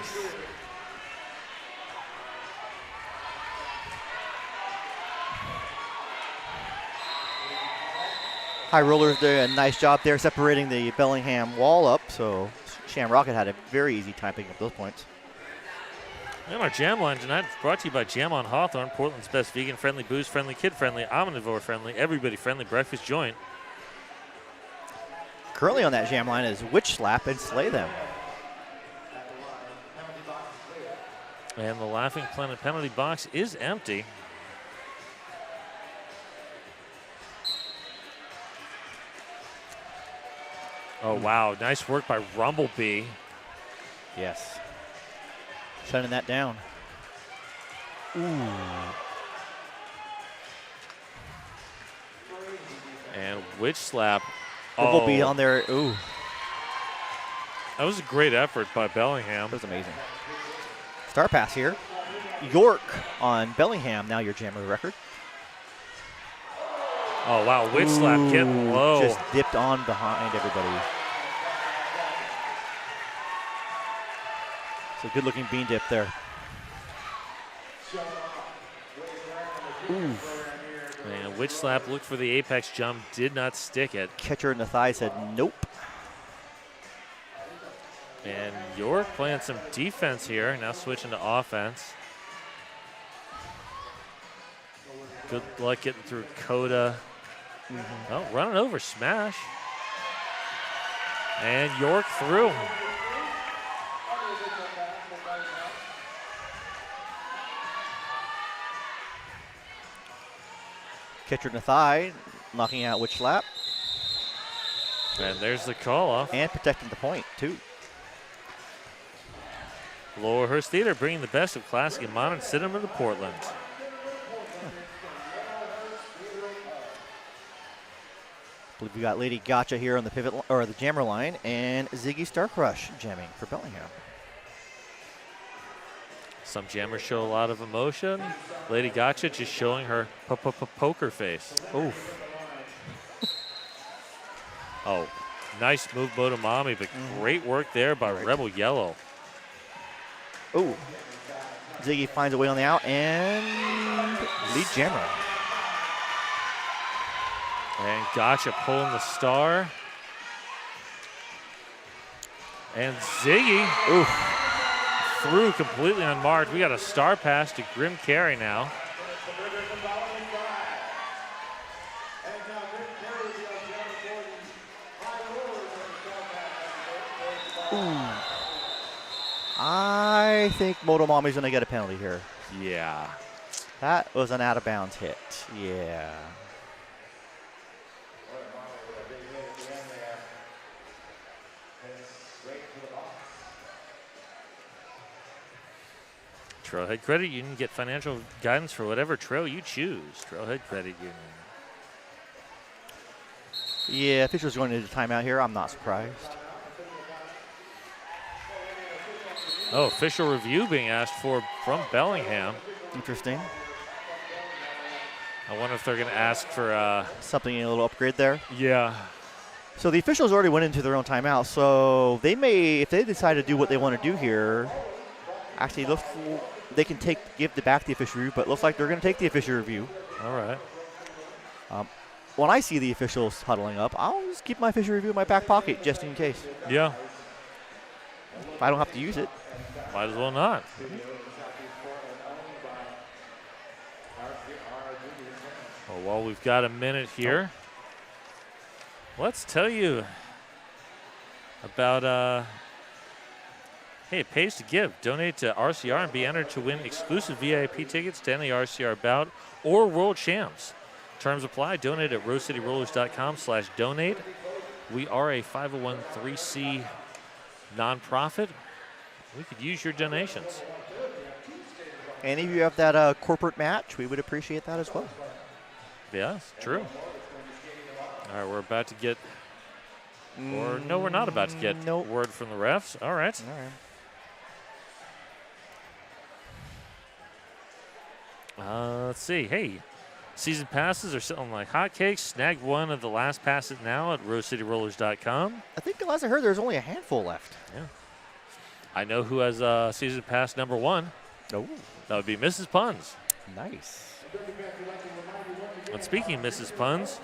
High Rollers did a nice job there separating the Bellingham wall up, so Shamrocket had a very easy time picking up those points. And our Jam Line tonight is brought to you by Jam on Hawthorne, Portland's best vegan-friendly, booze-friendly, kid-friendly, omnivore-friendly, everybody-friendly breakfast joint. Currently on that Jam Line is Witch Slap and Slay Them. And the Laughing Planet penalty box is empty. Oh, wow. Nice work by Rumblebee. Yes. Shutting that down. Ooh. And Witch Slap. Rumblebee on there. Ooh. That was a great effort by Bellingham. That was amazing. Star pass here. York on Bellingham, now your jammer record. Oh, wow. Witch Slap getting low. Just dipped on behind everybody. So good looking bean dip there. Ooh. And Witch Slap looked for the apex jump, did not stick it. Catcher in the thigh said nope. And York playing some defense here, now switching to offense. Good luck getting through Coda. Oh, running over Smash. And York through. Catcher in the thigh, knocking out Witch Slap. And there's the call off. And protecting the point, too. Lowerhurst Theater bringing the best of classic and modern cinema to Portland. I believe we got Lady Gotcha here on the pivot or the jammer line, and Ziggy Starcrush jamming for Bellingham. Some jammers show a lot of emotion. Lady Gotcha just showing her poker face. Oof. Oh, nice move, Motomami, but great work there by Rebel Yellow. Ooh. Ziggy finds a way on the out, and lead jammer. And Gotcha pulling the star. And Ziggy through completely unmarked. We got a star pass to Grim Carey now. Ooh. I think Motomami's going to get a penalty here. Yeah. That was an out-of-bounds hit. Yeah. Trailhead Credit Union, get financial guidance for whatever trail you choose. Trailhead Credit Union. Yeah, officials going into timeout here. I'm not surprised. Oh, official review being asked for from Bellingham. Interesting. I wonder if they're going to ask for Something, a little upgrade there. Yeah. So the officials already went into their own timeout, so they may, if they decide to do what they want to do here, actually they can give back the official review, but it looks like they're going to take the official review. All right. When I see the officials huddling up, I'll just keep my official review in my back pocket just in case. Yeah. If I don't have to use it. Might as well not. Well, while we've got a minute here, let's tell you about, hey, it pays to give. Donate to RCR and be entered to win exclusive VIP tickets to any RCR bout or World Champs. Terms apply. Donate at rosecityrollers.com/donate. We are a 501(c) nonprofit. We could use your donations. And if you have that corporate match, we would appreciate that as well. Yes, true. All right, we're about to get, or no, we're not about to get word from the refs. All right. Let's see. Hey, season passes are selling like hotcakes. Snag one of the last passes now at rosecityrollers.com. I think the last I heard, there's only a handful left. Yeah. I know who has season pass number 1. Oh. That would be Mrs. Puns. Nice. And speaking of Mrs. Puns,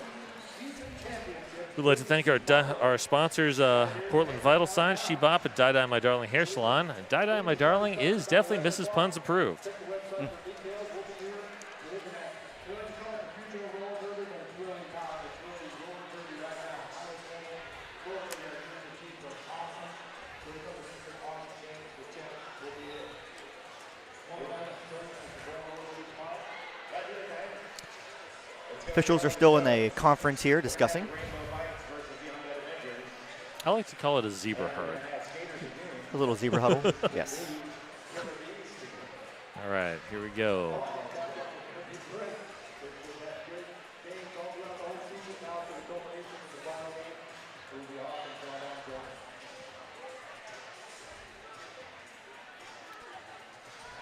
we'd like to thank our sponsors, Portland Vital Signs, She-Bop, and Dye My Darling Hair Salon. And Dye My Darling is definitely Mrs. Puns approved. Officials are still in a conference here discussing. I like to call it a zebra herd. A little zebra huddle. Yes. All right, here we go.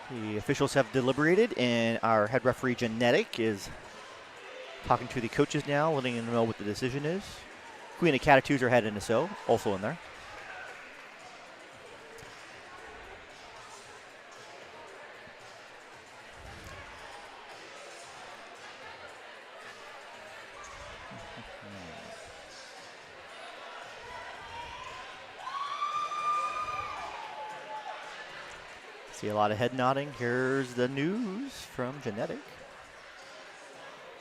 The officials have deliberated, and our head referee, Genetic, is talking to the coaches now, letting them know what the decision is. Queen of Catatoos are head NSO, also in there. See a lot of head nodding. Here's the news from Genetic.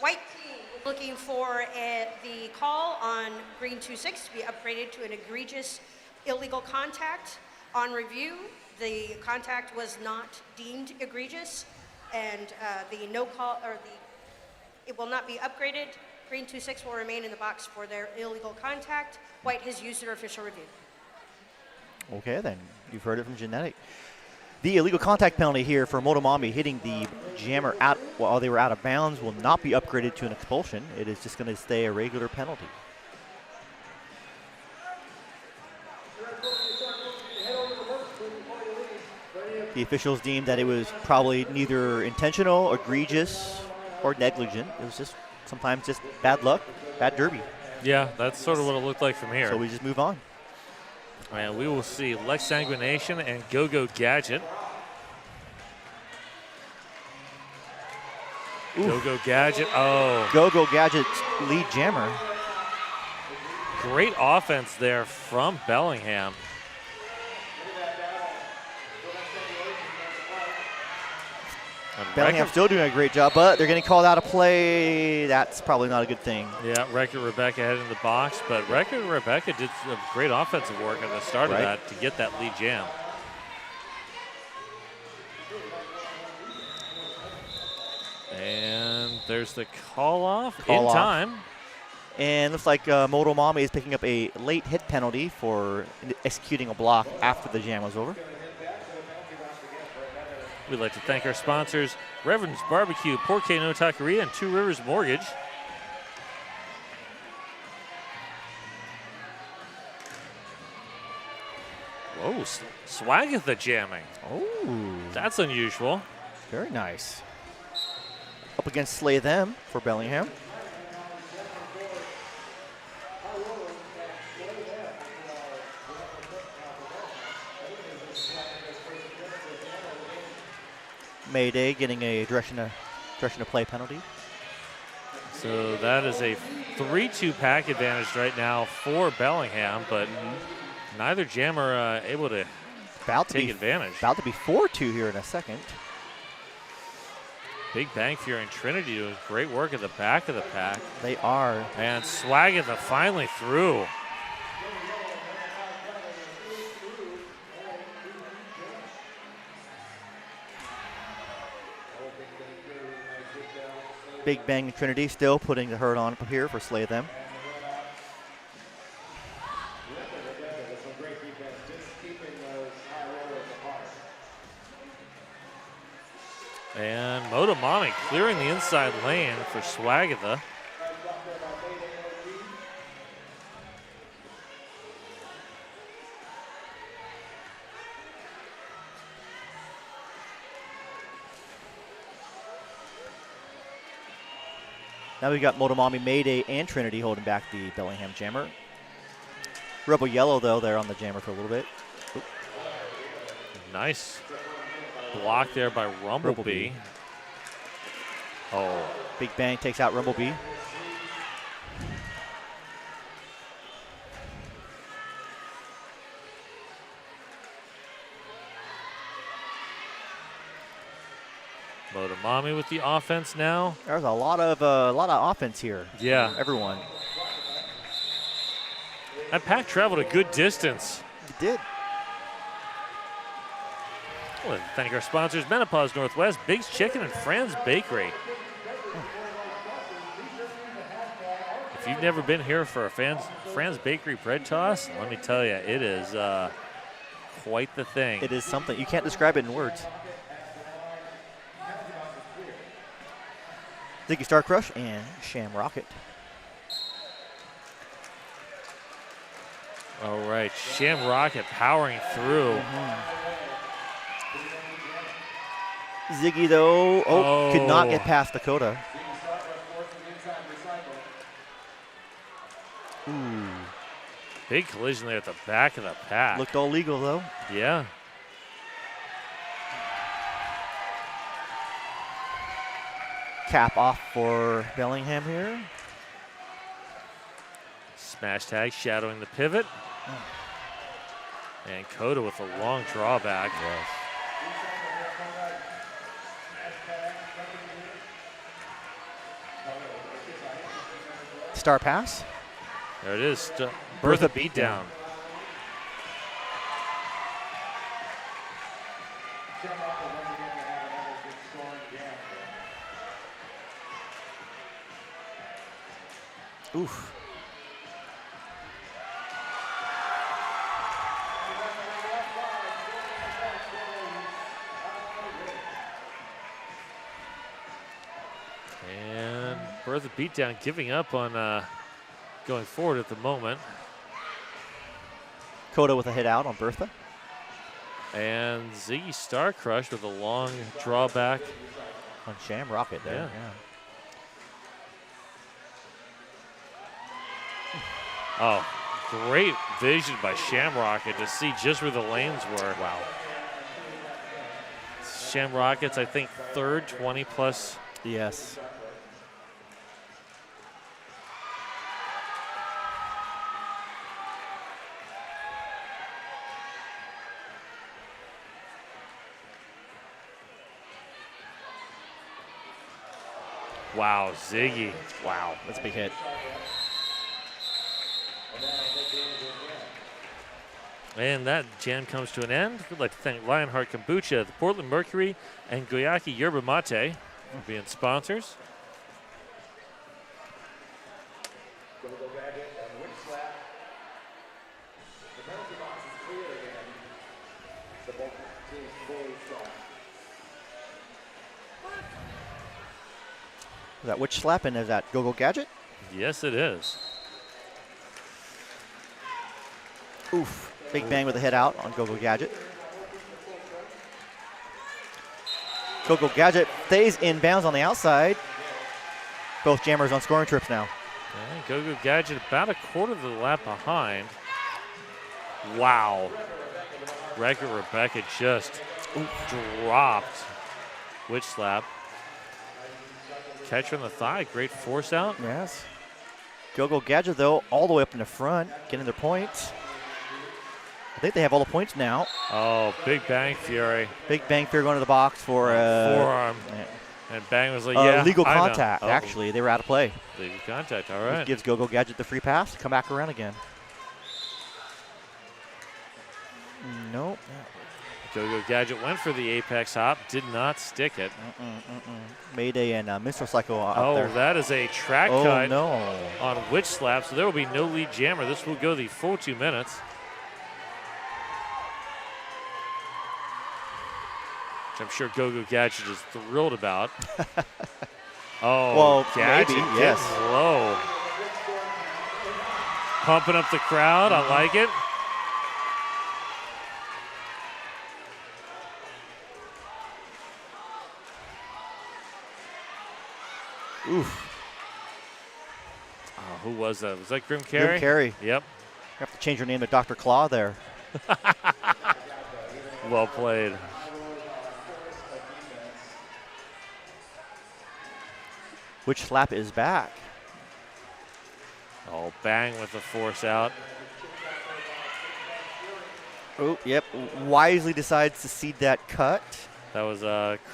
White team looking for the call on green 2-6 to be upgraded to an egregious illegal contact. On review, the contact was not deemed egregious, and the no call or it will not be upgraded. Green 2-6 will remain in the box for their illegal contact. White has used their official review. Okay, then you've heard it from Genetic. The illegal contact penalty here for Motomami hitting the jammer out while they were out of bounds will not be upgraded to an expulsion. It is just going to stay a regular penalty. The officials deemed that it was probably neither intentional, egregious, or negligent. It was just sometimes just bad luck, bad derby. Yeah, that's sort of what it looked like from here. So we just move on. And we will see Lex Sanguination and Go-Go Gadget. Go-Go Gadget, oh. Go-Go Gadget's lead jammer. Great offense there from Bellingham. Bellingham still doing a great job, but they're getting called out of play. That's probably not a good thing. Yeah, Record Rebecca headed in the box, but Record Rebecca did some great offensive work at the start of that to get that lead jam. And there's the call off in time. And looks like Motomami is picking up a late hit penalty for executing a block after the jam was over. We'd like to thank our sponsors, Reverend's Barbecue, Porque No Taqueria, and Two Rivers Mortgage. Whoa, Swagatha jamming. Oh, That's unusual. very nice. Up against Slay Them for Bellingham. Mayday getting a direction to play penalty. So that is a 3-2 pack advantage right now for Bellingham, but neither jammer able to take advantage. About to be 4-2 here in a second. Big Bang Fury and Trinity doing great work at the back of the pack. They are. And Swagatha finally through. Big Bang Trinity still putting the hurt on here for Slay Them. And Motomami clearing the inside lane for Swagatha. Now we've got Motomami, Mayday, and Trinity holding back the Bellingham jammer. Rebel Yellow, though, they're on the jammer for a little bit. Oop. Nice block there by Rumblebee. Oh, Big Bang takes out Rumblebee. Motomami with the offense now. There's a lot of offense here. Yeah. Everyone. That pack traveled a good distance. It did. Well, thank our sponsors, Menopause Northwest, Big's Chicken, and Fran's Bakery. If you've never been here for a Fran's Bakery bread toss, let me tell you, it is quite the thing. It is something. You can't describe it in words. Ziggy Star Crush and Sham Rocket. All right, Sham Rocket powering through. Ziggy, though, could not get past Dakota. Ooh. Big collision there at the back of the pack. Looked all legal, though. Yeah. Cap off for Bellingham here. Smash tag shadowing the pivot. And Coda with a long drawback. Yes. Star pass. There it is. Bertha beatdown. Oof. And Bertha beatdown giving up on going forward at the moment. Coda with a hit out on Bertha. And Ziggy Star Crush with a long drawback. On Sham Rocket there. Yeah. Oh, great vision by Shamrocket to see just where the lanes were. Wow. Shamrocket's, I think, third 20 plus. Yes. Wow, Ziggy. Wow, that's a big hit. And that jam comes to an end. We'd like to thank Lionheart Kombucha, the Portland Mercury, and Goyaki Yerba Mate for being sponsors. Is that which slap and is that Go-Go Gadget? Yes, it is. Oof. Big bang with the head out on Go-Go Gadget. Go-Go Gadget stays in bounds on the outside. Both jammers on scoring trips now. And Go-Go Gadget about a quarter of the lap behind. Wow. Record Rebecca just dropped Witch Slap. Catcher on the thigh, great force out. Yes. Go-Go Gadget, though, all the way up in the front, getting their points. I think they have all the points now. Oh, Big Bang Fury. Big Bang Fury going to the box for forearm. And Bang was like, yeah, legal I know. contact, actually. They were out of play. Legal contact, all right. Which gives Go-Go Gadget the free pass to come back around again. Nope. Go-Go Gadget went for the apex hop, did not stick it. Mayday and Minstrel Cycle up there. Oh, that is a track cut no. on Witch Slap, so there will be no lead jammer. This will go the full 2 minutes. Which I'm sure Go-Go Gadget is thrilled about. Oh, well, Gadget maybe, getting yes. low. Pumping up the crowd, I like it. Oof. Oh, who was that? Was that Grim Carey? Grim Carey. Yep. You have to change your name to Dr. Claw there. Well played. Which slap is back? Oh, Bang with the force out. Oh, yep. Wisely decides to seed that cut. That was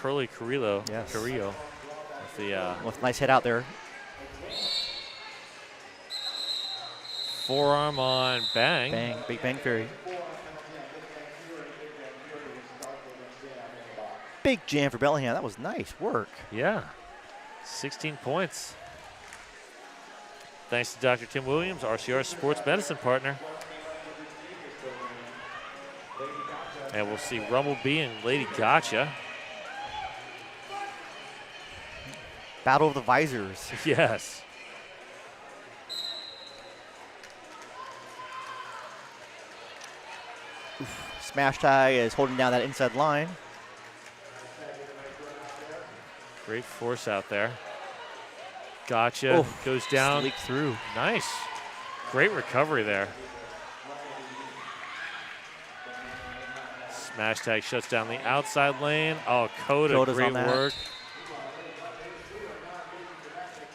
Curly Carrillo. Yes. Carrillo. With the with a nice head out there. forearm on Bang. Bang. Big Bang Fury. Big jam for Bellingham. That was nice work. Yeah. 16 points. Thanks to Dr. Tim Williams, RCR sports medicine partner. And we'll see Rumblebee and Lady Gotcha. Battle of the Visors. Yes. Smash Tie is holding down that inside line. Great force out there. Gotcha. Goes down. Leaked through. Nice. Great recovery there. Smash Tag shuts down the outside lane. Oh, Coda's great work.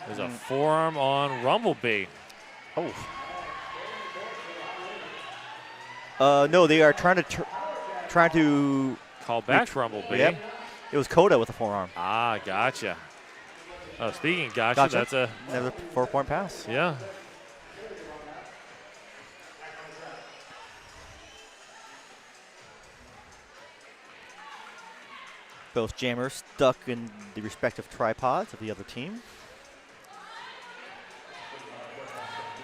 There's a forearm on Rumblebee. No, they are trying to call back Rumblebee. Yep. It was Coda with a forearm. Ah, gotcha. Oh, speaking of gotcha. That's another 4-point pass. Yeah. Both jammers stuck in the respective tripods of the other team.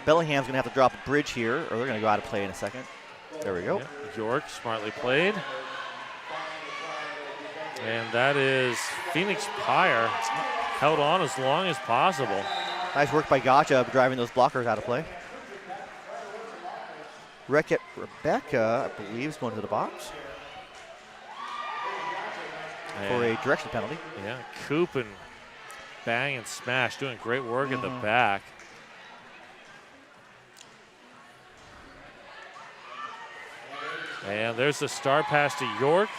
Bellingham's going to have to drop a bridge here, or they're going to go out of play in a second. There we go. Yep. York smartly played. And that is Phoenix Pyre held on as long as possible. Nice work by Gotcha driving those blockers out of play. Rebecca, I believe, is going to the box for a direction penalty. Yeah, Coop and Bang and Smash doing great work at the back. And there's the star pass to York.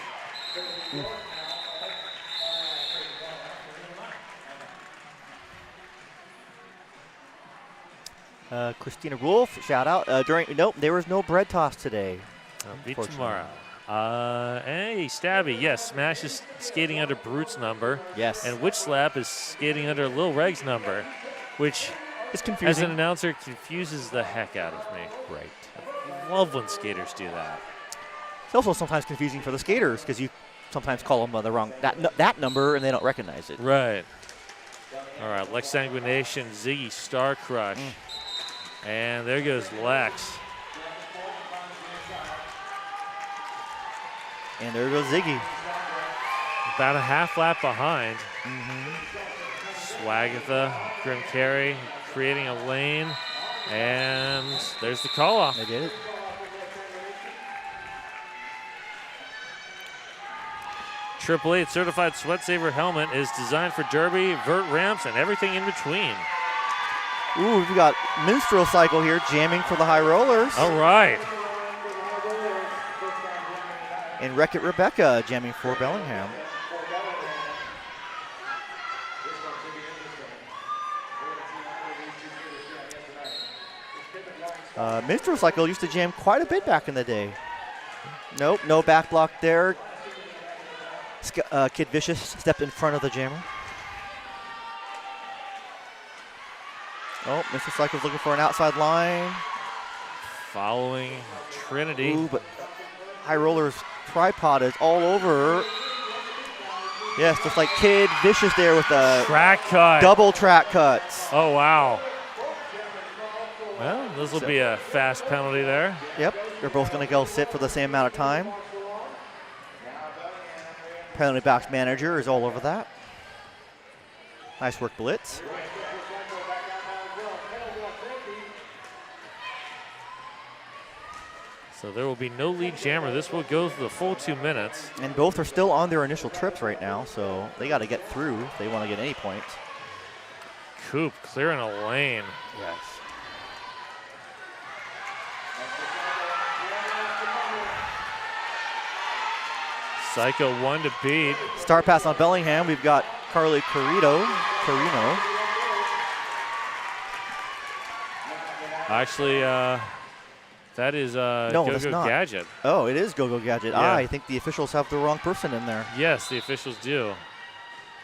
Christina Wolf, shout out. Nope, there was no bread toss today. Be tomorrow. Hey, Stabby, yes, Smash is skating under Brute's number. Yes. And Witch Slap is skating under Lil Reg's number, which, it's confusing. as an announcer, confuses the heck out of me. Right. I love when skaters do that. It's also sometimes confusing for the skaters because you sometimes call them the wrong that number and they don't recognize it. Right. All right, Lex Sanguination, Ziggy Star Crush. And there goes Lex. And there goes Ziggy. About a half lap behind. Swagatha, Grim Carey creating a lane. And there's the call off. They did it. Triple Eight certified Sweat Saver helmet is designed for derby, vert ramps, and everything in between. Ooh, we've got Minstrel Cycle here jamming for the high rollers. All right. And Wreck-It Rebecca jamming for Bellingham. Minstrel Cycle used to jam quite a bit back in the day. Nope, no back block there. Kid Vicious stepped in front of the jammer. Oh, Minstrel Cycle's looking for an outside line. Following Trinity. Ooh, but High Roller's tripod is all over. Yes, just like Kid Vicious there with the track cut. Double track cuts. Oh, wow. Well, this will be a fast penalty there. Yep, they're both going to go sit for the same amount of time. Penalty box manager is all over that. Nice work, Blitz. So there will be no lead jammer. This will go through the full 2 minutes. And both are still on their initial trips right now, so they got to get through if they want to get any points. Coop clearing a lane. Yes. Psycho 1 to beat. Start pass on Bellingham. We've got Carly Carino. Actually, that is Go-Go Gadget. Oh, it is Go-Go Gadget. Yeah. I think the officials have the wrong person in there. Yes, the officials do.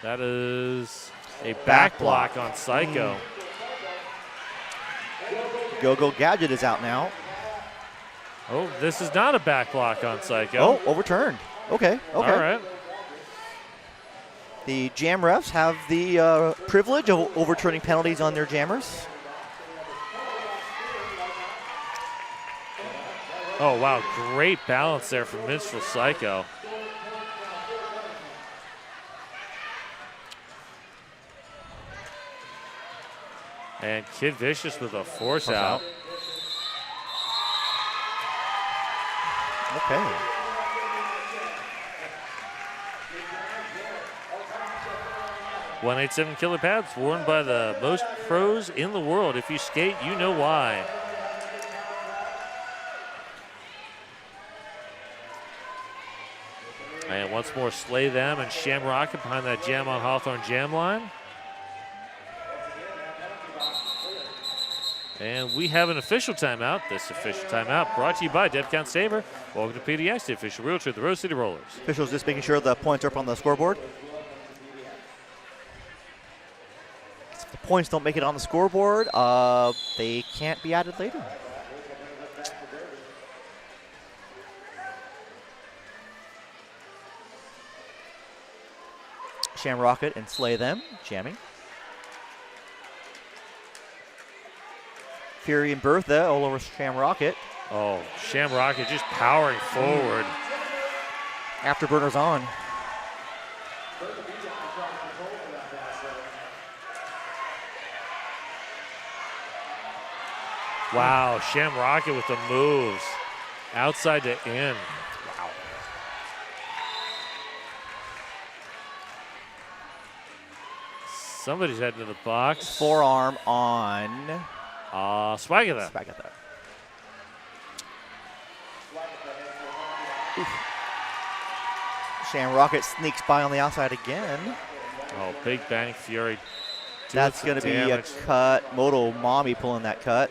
That is a back block on Psycho. Go-Go Gadget is out now. Oh, this is not a back block on Psycho. Oh, overturned. Okay. All right. The jam refs have the privilege of overturning penalties on their jammers. Oh, wow. Great balance there from Minstrel Psycho. And Kid Vicious with a force out. Okay. .187 killer pads worn by the most pros in the world. If you skate, you know why. And once more, Slay Them and Shamrock behind that Jam on Hawthorne jam line. And we have an official timeout. This official timeout brought to you by Debcount Saver. Welcome to PDX, the official realtor of the Rose City Rollers. Officials just making sure the points are up on the scoreboard. If the points don't make it on the scoreboard, they can't be added later. Shamrocket and Slay Them jamming. Fury and Bertha all over Shamrocket. Oh, Shamrocket just powering forward. Afterburners on. Wow, Shamrocket with the moves. Outside to in. Wow. Somebody's heading to the box. Forearm on Swagatha. Shamrocket sneaks by on the outside again. Oh, Big Bang Fury. That's going to be a cut. Moto Mommy pulling that cut.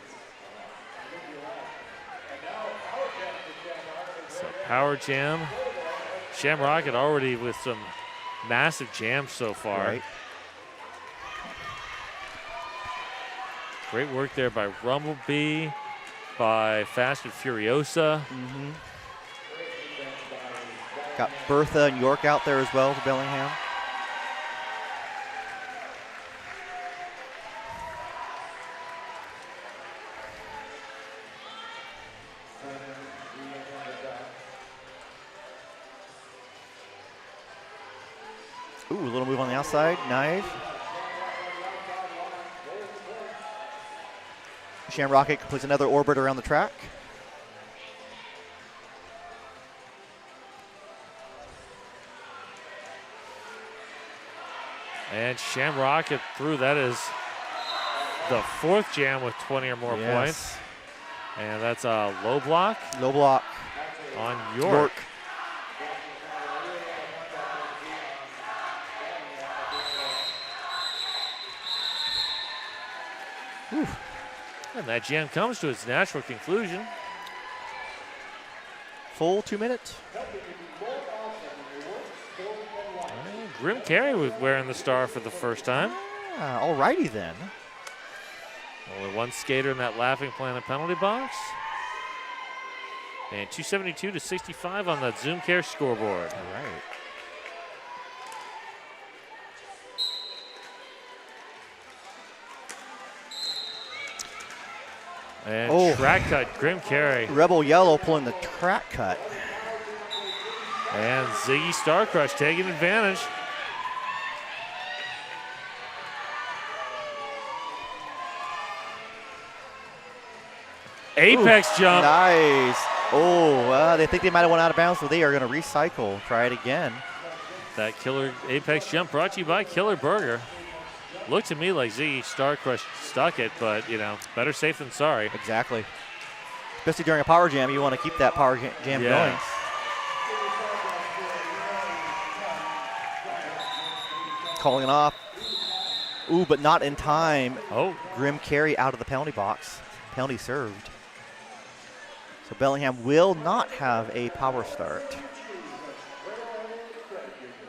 So power jam. Shamrocket already with some massive jams so far. Right. Great work there by Rumblebee, by Fast and Furiosa. Got Bertha and York out there as well for Bellingham. Ooh, a little move on the outside. Nice. Shamrocket completes another orbit around the track. And Shamrocket through. That is the 4th jam with 20 or more points. And that's a low block. Low block. On York. Whew. And that jam comes to its natural conclusion. Full 2 minutes. And Grim Carey was wearing the star for the first time. Alrighty then. Only one skater in that Laughing Planet penalty box. And 272 to 65 on that Zoom Care scoreboard. All right. And track cut, Grim Carey. Rebel Yellow pulling the track cut. And Ziggy Starcrush taking advantage. Apex jump. Nice. They think they might have went out of bounds, so they are going to recycle. Try it again. That killer Apex jump brought to you by Killer Burger. Looked to me like Ziggy Starcrush stuck it, but, better safe than sorry. Exactly. Especially during a power jam, you want to keep that power jam going. Calling it off. Ooh, but not in time. Grim Carey out of the penalty box. Penalty served. So Bellingham will not have a power start.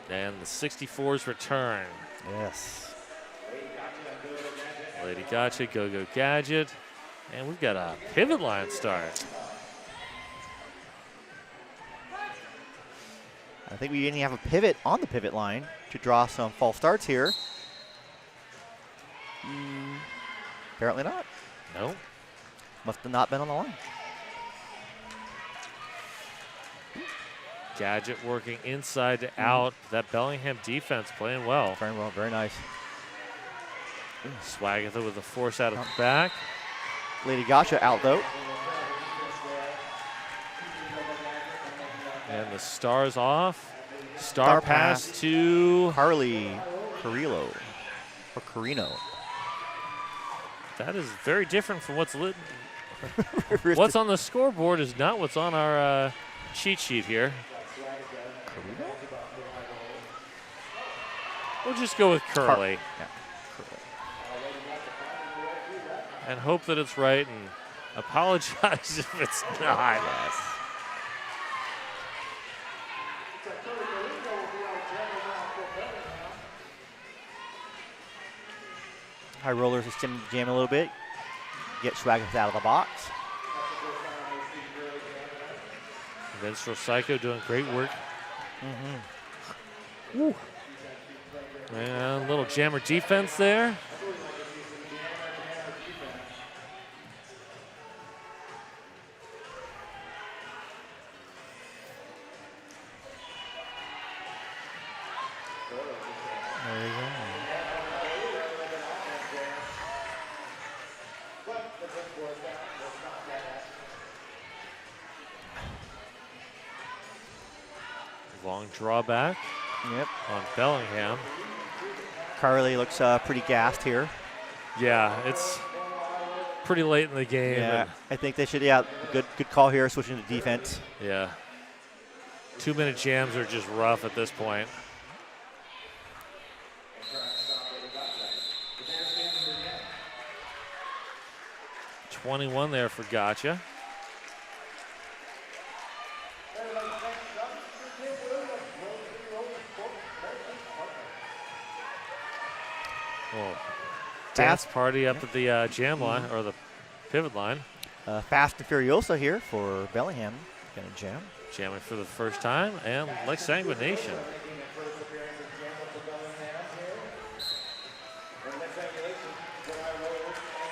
And the 64s return. Yes. Lady Gotcha, Go Go Gadget. And we've got a pivot line start. I think we even have a pivot on the pivot line to draw some false starts here. Apparently not. No. Must have not been on the line. Gadget working inside to out. That Bellingham defense playing well. Very well, very nice. Swagatha with a force out of the back. Lady Gotcha out though. And the star's off. Star pass to Carly Carrillo or Carino. That is very different from what's lit. What's on the scoreboard is not what's on our cheat sheet here. Carino? We'll just go with Curly. Yeah. And hope that it's right and apologize if it's not. Yes. High rollers extending the jam a little bit. Get Swaggins out of the box. Minstrel Psycho doing great work. Woo. And a little jammer defense there. There you go. Long drawback on Bellingham. Carly looks pretty gassed here. Yeah, it's pretty late in the game. Yeah, I think they should, good call here, switching to defense. Yeah. 2-minute jams are just rough at this point. $21 there for Gotcha. Dance party up at the jam line, or the pivot line. Fast and Furiosa here for Bellingham. Gonna jam. Jamming for the first time, and like Sanguination.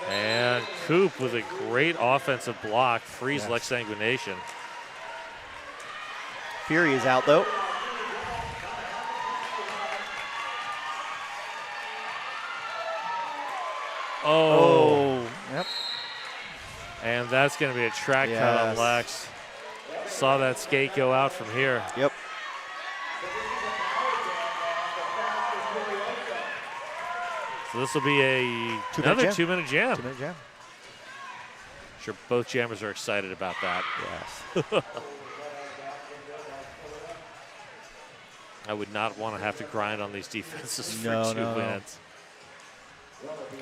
And Coop with a great offensive block, frees Lex Sanguination. Fury is out though. Oh. Yep. And that's going to be a track cut on Yes. Lex. Saw that skate go out from here. Yep. So this will be another 2-minute jam. 2-minute jam. Sure, both jammers are excited about that. Yes. I would not want to have to grind on these defenses for No, 2 no. minutes.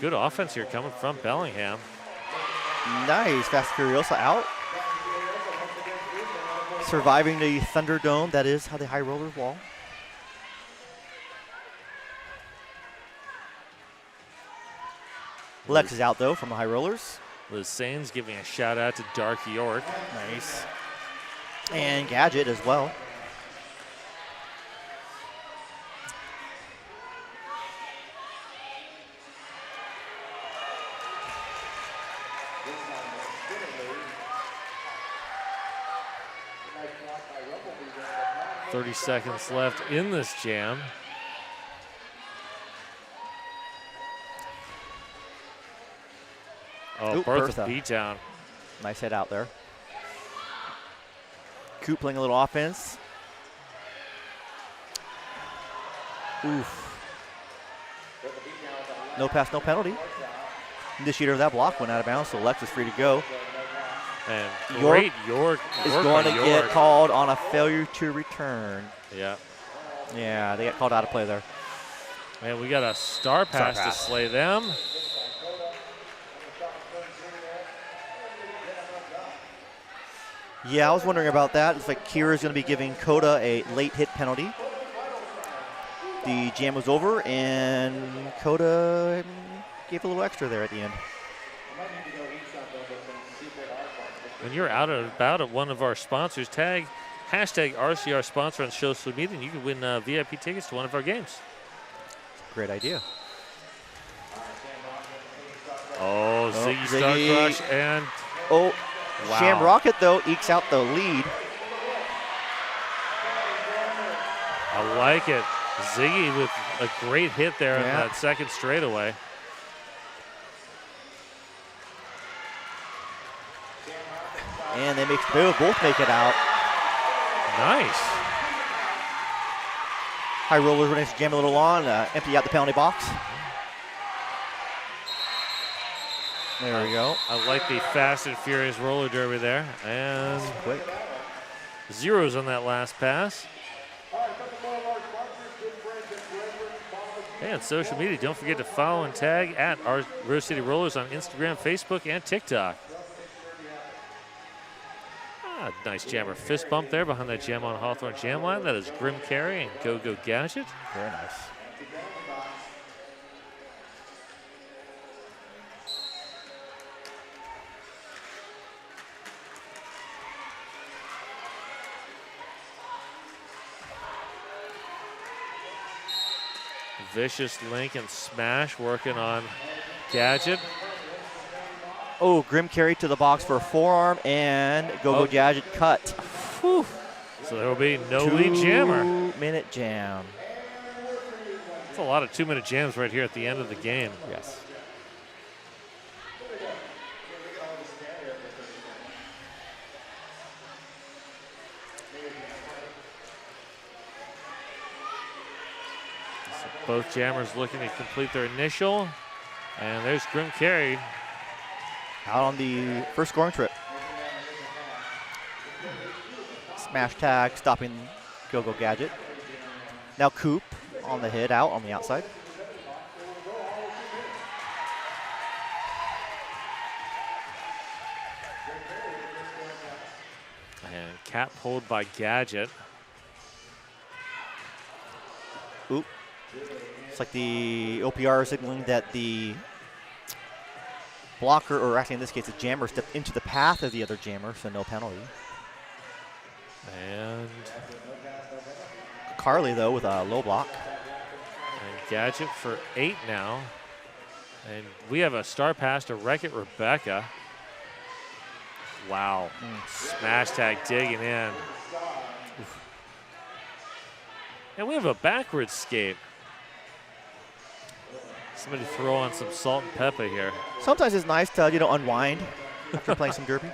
Good offense here coming from Bellingham. Nice. Fast Furiosa out. Surviving the Thunderdome. That is how the high rollers wall. Lex is out, though, from the high rollers. Liz Sains giving a shout out to Dark York. Nice. And Gadget as well. This time, spinning lead. Nice block by Rumblebee there, but not 30 seconds left in this jam. Oh, Oop, Bertha Bertha. beatdown. Nice head out there. Coop playing a little offense. Oof. No pass, no penalty. Initiator of that block went out of bounds, so Lex is free to go. And York great York Is work going by to York. get called on a failure to return. Yeah. Yeah, they got called out of play there. And we got a star pass to slay them. Yeah, I was wondering about that. It's like Kira's going to be giving Coda a late hit penalty. The jam was over, and Coda gave a little extra there at the end. When you're out and about at one of our sponsors, tag hashtag RCR sponsor on social media, and you can win VIP tickets to one of our games. Great idea. Oh, Ziggy Star Ziggy. Crush and Oh, wow. Sham Rocket, though, ekes out the lead. I like it. Ziggy with a great hit there in Yeah. that second straightaway. And they both make it out. Nice. High rollers running to jam a little on, empty out the penalty box. There we go. I like the fast and furious roller derby there. And Quick. zeros on that last pass. And social media, don't forget to follow and tag at our Rose City Rollers on Instagram, Facebook, and TikTok. Nice jammer fist bump there behind that jam on Hawthorne jam line. That is Grim Carry and Go Go Gadget. Very nice. Vicious link and smash working on Gadget. Oh, Grim carry to the box for a forearm, and Go-Go Gadget cut. Whew. So there will be no lead jammer. 2-minute jam. That's a lot of 2-minute jams right here at the end of the game. Yes. So both jammers looking to complete their initial. And there's Grim Carry. Out on the first scoring trip. Smash tag, stopping Go-Go Gadget. Now Coop on the hit out on the outside. And cap pulled by Gadget. Oop. It's like the OPR signaling that the blocker, or actually in this case, the jammer stepped into the path of the other jammer, so no penalty. And Carly, though, with a low block. And Gadget for 8 now. And we have a star pass to Wreck-It Rebecca. Wow. Smash tag digging in. Oof. And we have a backwards skate. Somebody throw on some salt and pepper here. Sometimes it's nice to, unwind after playing some derby.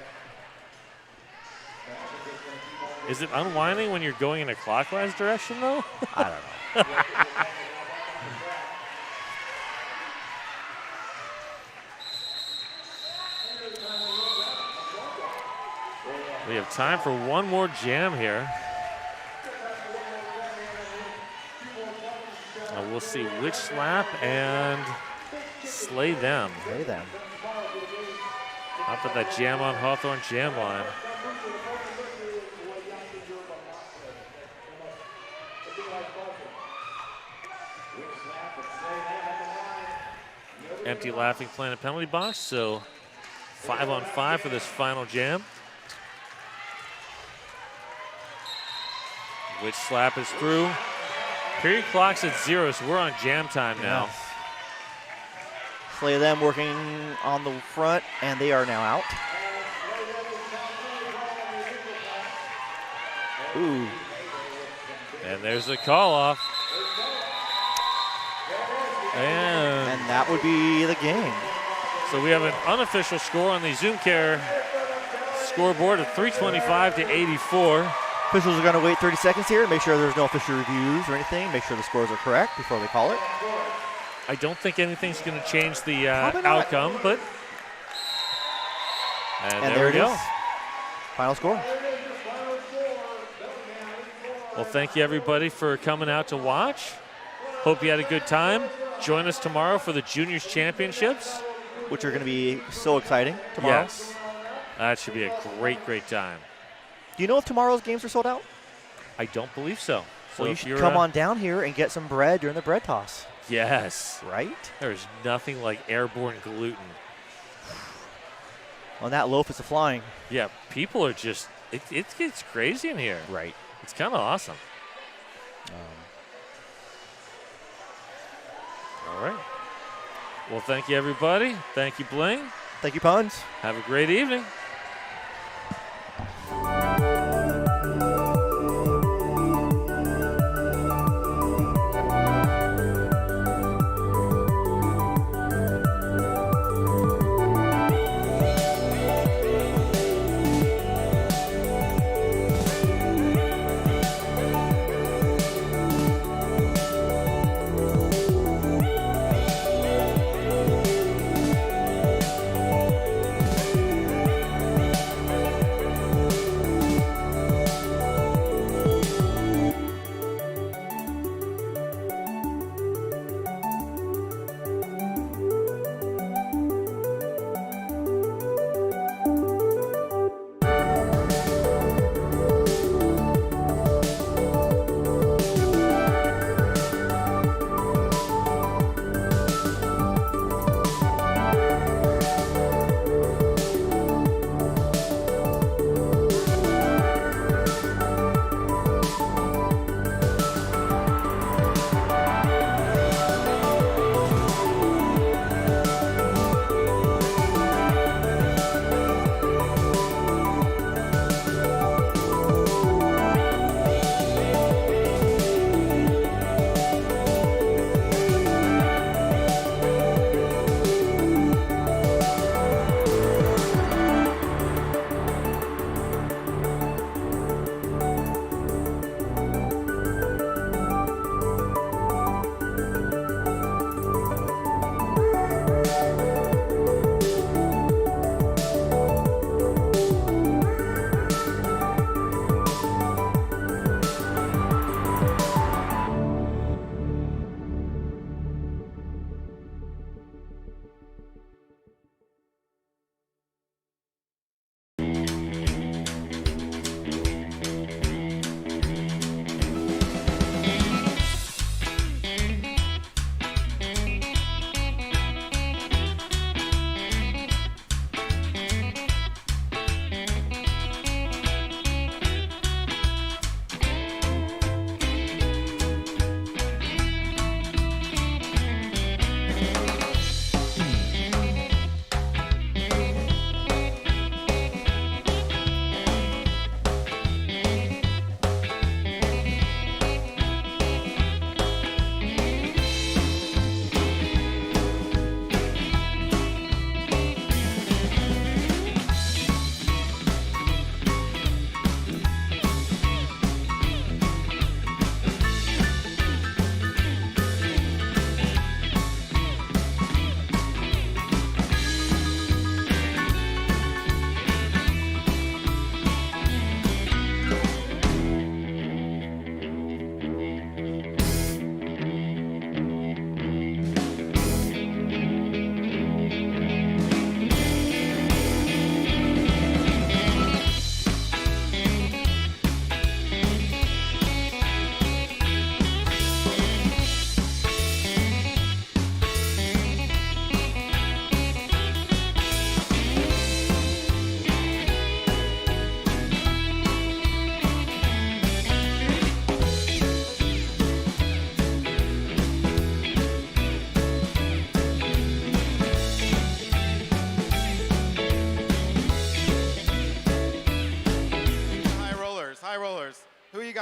Is it unwinding when you're going in a clockwise direction, though? I don't know. We have time for one more jam here. And we'll see which slap and slay them. Slay them. Up at that jam on Hawthorne jam line. Empty Laughing Planet penalty box, so 5-on-5 for this final jam. Which slap is through. Period clock's at 0, so we're on jam time now. Yes. Slay them working on the front, and they are now out. Ooh. And there's the call off. And that would be the game. So we have an unofficial score on the ZoomCare scoreboard of 325-84. Officials are going to wait 30 seconds here and make sure there's no official reviews or anything. Make sure the scores are correct before they call it. I don't think anything's going to change the outcome, but and there we go. Final score. Well, thank you everybody for coming out to watch. Hope you had a good time. Join us tomorrow for the Juniors Championships, which are going to be so exciting tomorrow. Yes, that should be a great, great time. Do you know if tomorrow's games are sold out? I don't believe so. Well, you should come on down here and get some bread during the bread toss. Yes. Right? There's nothing like airborne gluten. On that loaf is a flying. Yeah, people are just, it gets crazy in here. Right. It's kind of awesome. All right. Well, thank you, everybody. Thank you, Bling. Thank you, Puns. Have a great evening.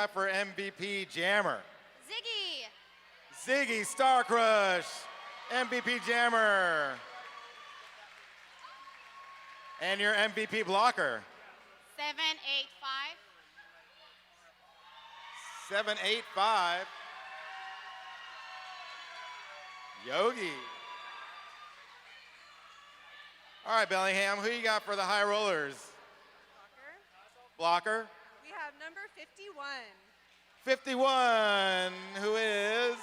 got for MVP Jammer? Ziggy. Ziggy Star Crush, MVP Jammer. And your MVP blocker? 785. 785. Yogi. All right, Bellingham, who you got for the high rollers? Blocker. We have number 51. 51, who is?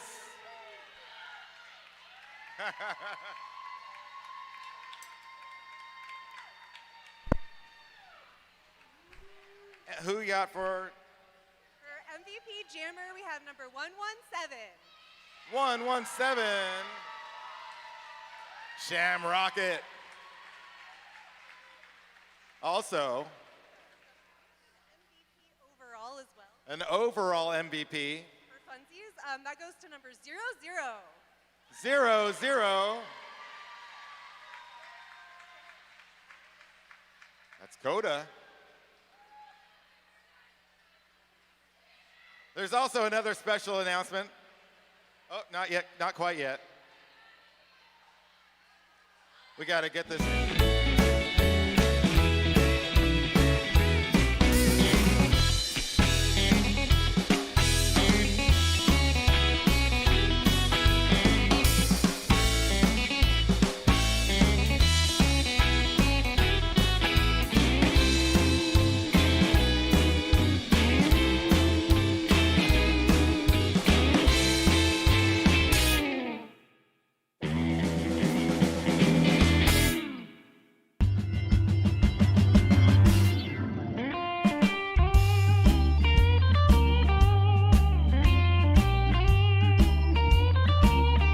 Who you got for? For MVP Jammer, we have number 117. 117. Sham Rocket. Also, MVP overall as well. an overall MVP. For funsies, that goes to number 00. 0-0. That's Coda. There's also another special announcement. Oh, not yet, not quite yet. We got to get this.